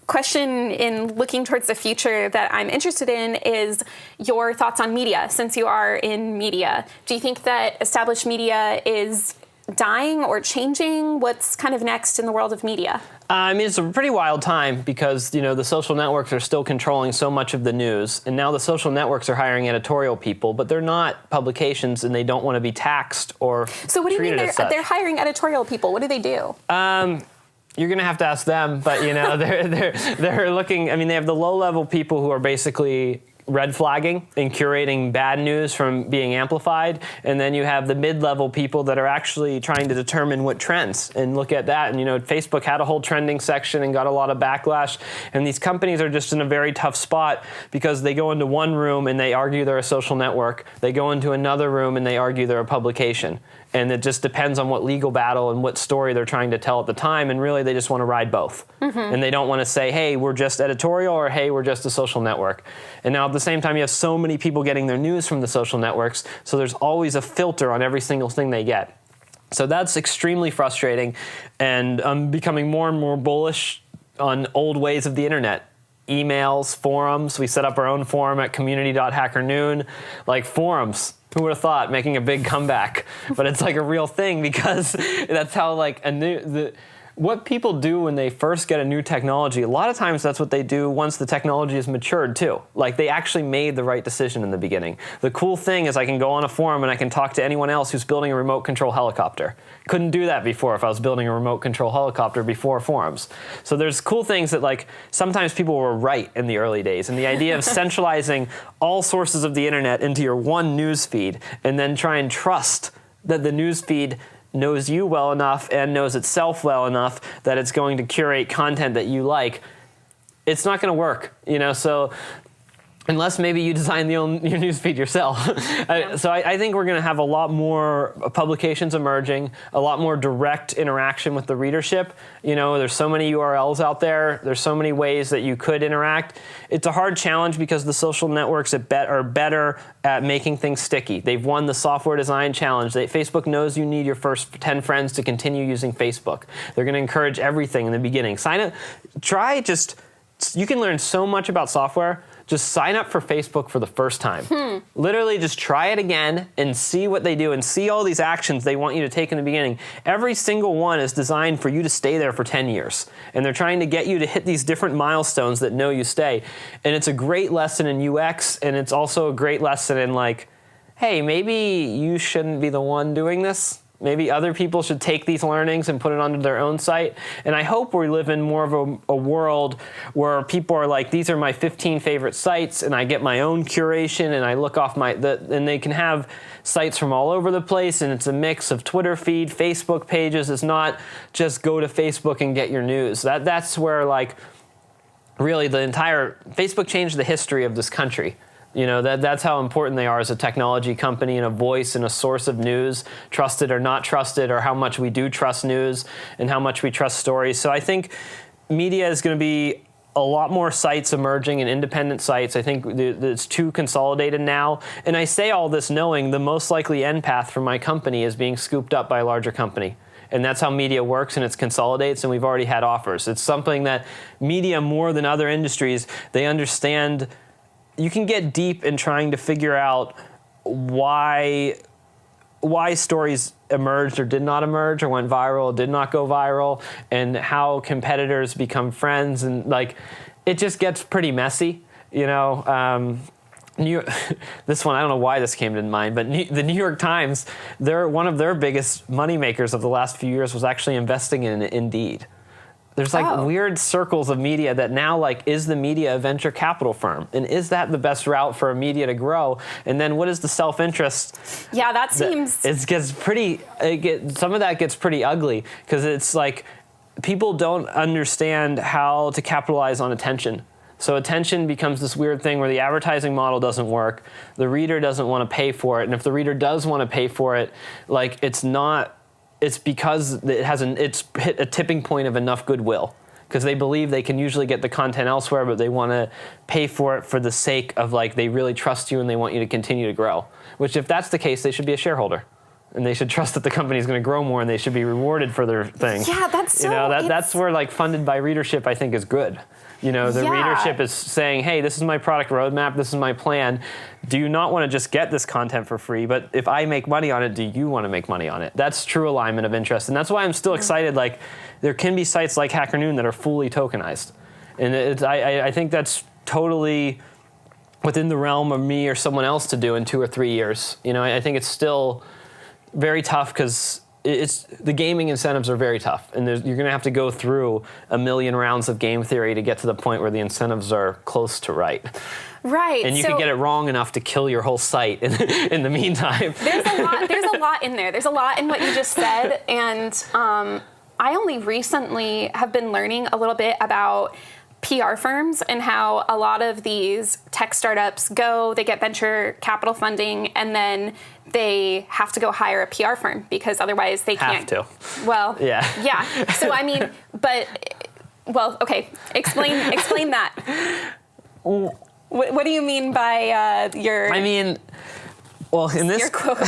question in looking towards the future that I'm interested in is your thoughts on media, since you are in media. Do you think that established media is dying or changing? What's kind of next in the world of media? I mean, it's a pretty wild time because, the social networks are still controlling so much of the news. And now the social networks are hiring editorial people, but they're not publications and they don't want to be taxed or So what do you mean they're hiring editorial people? What do they do? You're going to have to ask them, but they're looking. I mean, they have the low-level people who are basically red flagging and curating bad news from being amplified, and then you have the mid-level people that are actually trying to determine what trends and look at that. And Facebook had a whole trending section and got a lot of backlash, and these companies are just in a very tough spot because they go into one room and they argue they're a social network. They go into another room and they argue they're a publication. And it just depends on what legal battle and what story they're trying to tell at the time. And really, they just want to ride both. Mm-hmm. And they don't want to say, hey, we're just editorial, or hey, we're just a social network. And now at the same time, you have so many people getting their news from the social networks. So there's always a filter on every single thing they get. So that's extremely frustrating. And I'm becoming more and more bullish on old ways of the internet. Emails, forums. We set up our own forum at community.hackernoon. Like forums. Who would have thought, making a big comeback? But it's like a real thing because that's how what people do when they first get a new technology, a lot of times that's what they do once the technology is matured too. Like they actually made the right decision in the beginning. The cool thing is I can go on a forum and I can talk to anyone else who's building a remote control helicopter. Couldn't do that before if I was building a remote control helicopter before forums. So there's cool things that sometimes people were right in the early days. And the idea of centralizing all sources of the internet into your one news feed and then try and trust that the news feed knows you well enough and knows itself well enough that it's going to curate content that you like, it's not going to work, so unless maybe you design your newsfeed yourself. So I think we're going to have a lot more publications emerging, a lot more direct interaction with the readership. There's so many URLs out there. There's so many ways that you could interact. It's a hard challenge because the social networks are better at making things sticky. They've won the software design challenge. Facebook knows you need your first 10 friends to continue using Facebook. They're going to encourage everything in the beginning. Sign up. You can learn so much about software. Just sign up for Facebook for the first time. Literally just try it again and see what they do and see all these actions they want you to take in the beginning. Every single one is designed for you to stay there for 10 years. And they're trying to get you to hit these different milestones that know you stay. And it's a great lesson in UX, and it's also a great lesson in hey, maybe you shouldn't be the one doing this. Maybe other people should take these learnings and put it onto their own site. And I hope we live in more of a world where people are like, these are my 15 favorite sites, and I get my own curation, and I look off and they can have sites from all over the place, and it's a mix of Twitter feed, Facebook pages. It's not just go to Facebook and get your news. That's where really the entire Facebook changed the history of this country. That's how important they are as a technology company and a voice and a source of news, trusted or not trusted, or how much we do trust news and how much we trust stories. So I think media is going to be a lot more sites emerging and independent sites. I think it's too consolidated now. And I say all this knowing the most likely end path for my company is being scooped up by a larger company. And that's how media works, and it consolidates, and we've already had offers. It's something that media, more than other industries, they understand. You can get deep in trying to figure out why stories emerged or did not emerge, or went viral or did not go viral, and how competitors become friends, and it just gets pretty messy. This one, I don't know why this came to mind, but the New York Times, one of their biggest moneymakers of the last few years was actually investing in Indeed. There's weird circles of media that now is the media a venture capital firm? And is that the best route for a media to grow? And then what is the self-interest? Yeah, that seems... Some of that gets pretty ugly because it's people don't understand how to capitalize on attention. So attention becomes this weird thing where the advertising model doesn't work. The reader doesn't want to pay for it. And if the reader does want to pay for it, it's because it's hit a tipping point of enough goodwill. because they believe they can usually get the content elsewhere, but they want to pay for it for the sake of like they really trust you and they want you to continue to grow. Which if that's the case, they should be a shareholder. And they should trust that the company is going to grow more and they should be rewarded for their thing. Yeah, that's so... That's where like funded by readership I think is good. The readership is saying, hey, this is my product roadmap, this is my plan. Do you not want to just get this content for free? But if I make money on it, do you want to make money on it? That's true alignment of interest. And that's why I'm still excited. Like, there can be sites like Hacker Noon that are fully tokenized. And I think that's totally within the realm of me or someone else to do in 2 or 3 years. I think it's still very tough because the gaming incentives are very tough, and you're going to have to go through a million rounds of game theory to get to the point where the incentives are close to right. Right. And you can get it wrong enough to kill your whole site in the meantime. There's a lot in there. There's a lot in what you just said, and I only recently have been learning a little bit about PR firms and how a lot of these tech startups they get venture capital funding, and then they have to go hire a PR firm because otherwise they can't. Have to. Well, yeah. So I mean, okay. Explain that. What do you mean by your? I mean, well, in this your quote.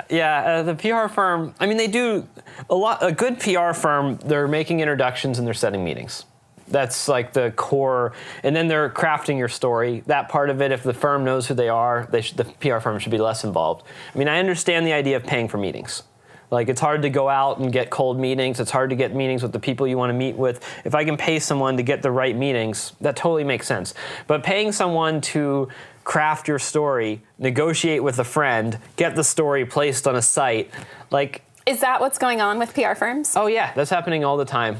the PR firm. I mean, they do a lot. A good PR firm, they're making introductions and they're setting meetings. That's like the core, and then they're crafting your story. That part of it, if the firm knows who they are, the PR firm should be less involved. I mean, I understand the idea of paying for meetings. Like, it's hard to go out and get cold meetings. It's hard to get meetings with the people you want to meet with. If I can pay someone to get the right meetings, that totally makes sense. But paying someone to craft your story, negotiate with a friend, get the story placed on a site, like... Is that what's going on with PR firms? Oh yeah, that's happening all the time.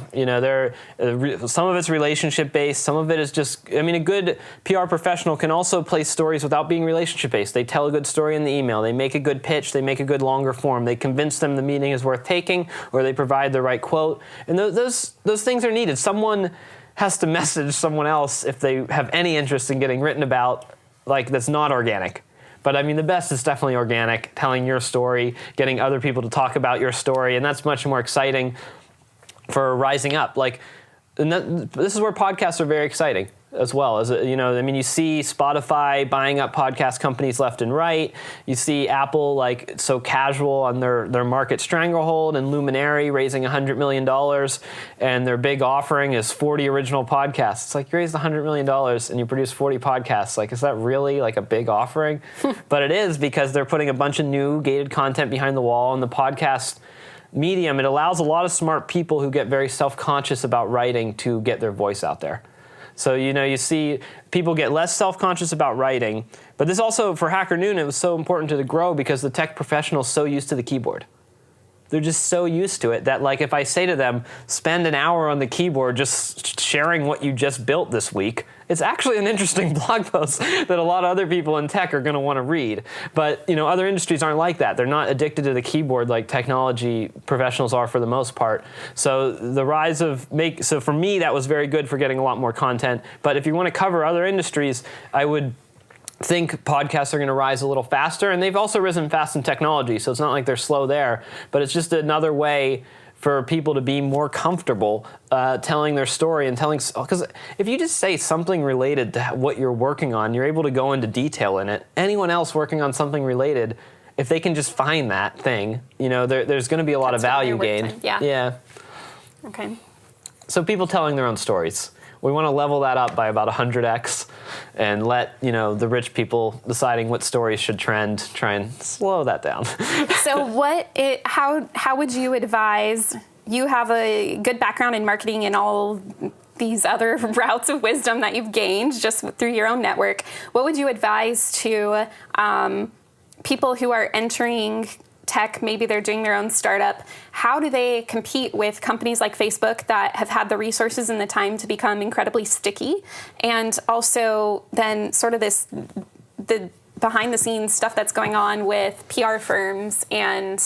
Some of it's relationship based, some of it is just, I mean, a good PR professional can also place stories without being relationship based. They tell a good story in the email, they make a good pitch, they make a good longer form, they convince them the meeting is worth taking, or they provide the right quote. And those things are needed. Someone has to message someone else if they have any interest in getting written about, like, that's not organic. But I mean, the best is definitely organic, telling your story, getting other people to talk about your story, and that's much more exciting for rising up. This is where podcasts are very exciting as well. You see Spotify buying up podcast companies left and right. You see Apple so casual on their market stranglehold, and Luminary raising $100 million, and their big offering is 40 original podcasts. It's like, you raised $100 million and you produce 40 podcasts. Like, is that really a big offering? But it is, because they're putting a bunch of new gated content behind the wall, and the podcast medium, it allows a lot of smart people who get very self-conscious about writing to get their voice out there. So, you see people get less self-conscious about writing. But this also, for Hacker Noon, it was so important to grow because the tech professional's so used to the keyboard. They're just so used to it that, if I say to them, spend an hour on the keyboard just sharing what you just built this week, it's actually an interesting blog post that a lot of other people in tech are going to want to read. But, other industries aren't like that. They're not addicted to the keyboard like technology professionals are for the most part. So the rise of so for me, that was very good for getting a lot more content. But if you want to cover other industries, I would think podcasts are going to rise a little faster, and they've also risen fast in technology, so it's not like they're slow there, but it's just another way for people to be more comfortable telling their story and because if you just say something related to what you're working on, you're able to go into detail in it. Anyone else working on something related, if they can just find that thing, there's going to be a lot of value gained. Yeah. Okay. So people telling their own stories. We want to level that up by about 100x and let, the rich people deciding what stories should trend, try and slow that down. So how would you advise, you have a good background in marketing and all these other routes of wisdom that you've gained just through your own network. What would you advise to people who are entering tech, maybe they're doing their own startup? How do they compete with companies like Facebook that have had the resources and the time to become incredibly sticky? And also then sort of the behind the scenes stuff that's going on with PR firms and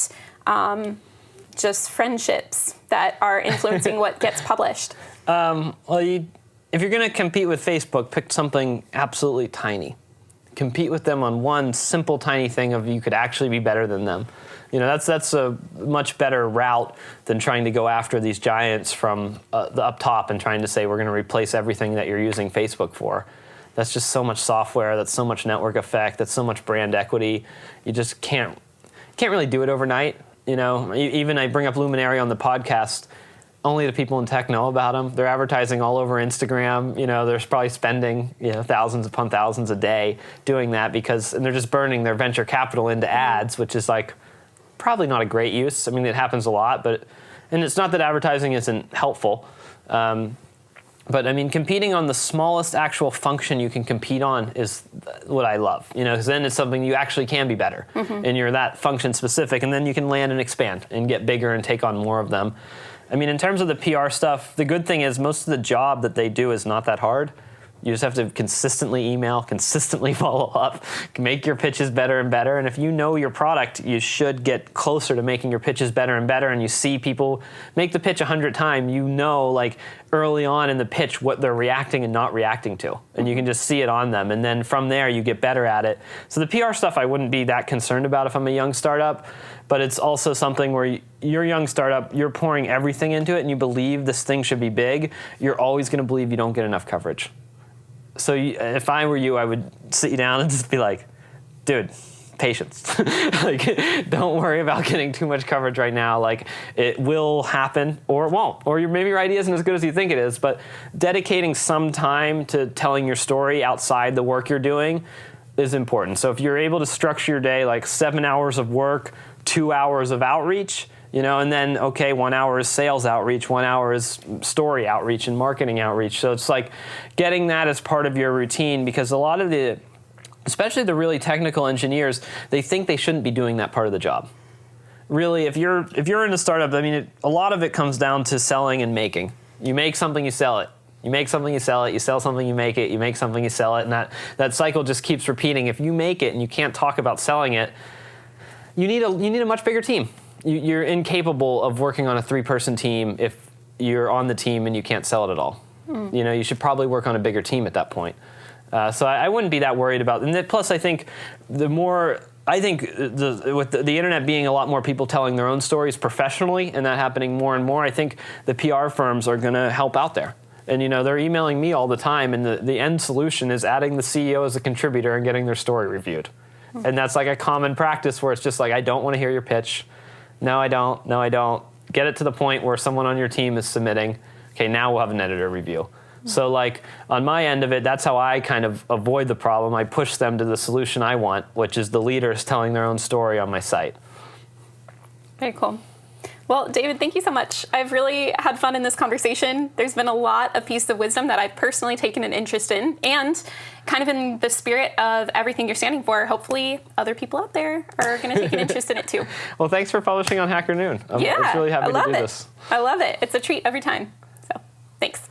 just friendships that are influencing what gets published. If you're going to compete with Facebook, pick something absolutely tiny. Compete with them on one simple, tiny thing of you could actually be better than them. That's a much better route than trying to go after these giants from the up top and trying to say we're going to replace everything that you're using Facebook for. That's just so much software. That's so much network effect. That's so much brand equity. You just can't really do it overnight. Even I bring up Luminary on the podcast. Only the people in tech know about them. They're advertising all over Instagram. They're probably spending thousands upon thousands a day doing that and they're just burning their venture capital into ads, which is like probably not a great use. I mean, it happens a lot, and it's not that advertising isn't helpful. But I mean, competing on the smallest actual function you can compete on is what I love, because then it's something you actually can be better, and you're that function specific, and then you can land and expand and get bigger and take on more of them. I mean, in terms of the PR stuff, the good thing is most of the job that they do is not that hard. You just have to consistently email, consistently follow up, make your pitches better and better. And if you know your product, you should get closer to making your pitches better and better. And you see people make the pitch 100 times, like early on in the pitch what they're reacting and not reacting to. And you can just see it on them. And then from there, you get better at it. So the PR stuff I wouldn't be that concerned about if I'm a young startup. But it's also something where you're a young startup, you're pouring everything into it, and you believe this thing should be big. You're always going to believe you don't get enough coverage. So if I were you, I would sit you down and just be like, dude, patience. Don't worry about getting too much coverage right now. It will happen or it won't. Or maybe your idea isn't as good as you think it is. But dedicating some time to telling your story outside the work you're doing is important. So if you're able to structure your day 7 hours of work, 2 hours of outreach, and then, 1 hour is sales outreach, 1 hour is story outreach and marketing outreach. So it's getting that as part of your routine, because a lot of especially the really technical engineers, they think they shouldn't be doing that part of the job. Really, if you're in a startup, I mean, a lot of it comes down to selling and making. You make something, you sell it. You make something, you sell it. You sell something, you make it. You make something, you sell it. And that cycle just keeps repeating. If you make it and you can't talk about selling it, you need a much bigger team. You're incapable of working on a 3-person team if you're on the team and you can't sell it at all. You should probably work on a bigger team at that point. So I wouldn't be that worried about. And plus, I think with the internet being a lot more people telling their own stories professionally, and that happening more and more, I think the PR firms are going to help out there. And they're emailing me all the time, and the end solution is adding the CEO as a contributor and getting their story reviewed. And that's a common practice where it's just I don't want to hear your pitch. No, I don't. No, I don't. Get it to the point where someone on your team is submitting. Okay, now we'll have an editor review. So on my end of it, that's how I kind of avoid the problem. I push them to the solution I want, which is the leaders telling their own story on my site. Very cool. Well, David, thank you so much. I've really had fun in this conversation. There's been a lot of pieces of wisdom that I've personally taken an interest in, and kind of in the spirit of everything you're standing for, hopefully other people out there are going to take an interest in it too. Well, thanks for publishing on Hacker Noon. I'm really happy to do this. I love it. It's a treat every time. So, thanks.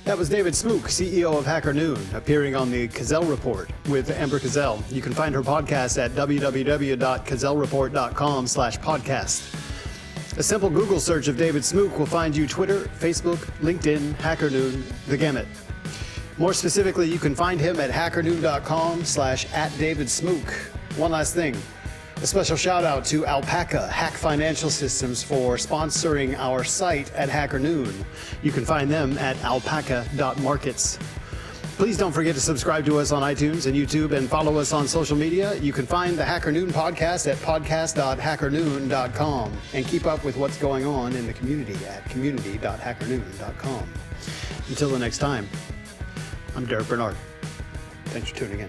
That was David Smook, CEO of Hacker Noon, appearing on the Kazel Report with Amber Kazel. You can find her podcast at www.kazelreport.com/podcast. A simple Google search of David Smook will find you Twitter, Facebook, LinkedIn, Hacker Noon, the gamut. More specifically, you can find him at hackernoon.com/@DavidSmook. One last thing. A special shout out to Alpaca Hack Financial Systems for sponsoring our site at Hacker Noon. You can find them at alpaca.markets. Please don't forget to subscribe to us on iTunes and YouTube and follow us on social media. You can find the Hacker Noon podcast at podcast.hackernoon.com and keep up with what's going on in the community at community.hackernoon.com. Until the next time, I'm Derek Bernard. Thanks for tuning in.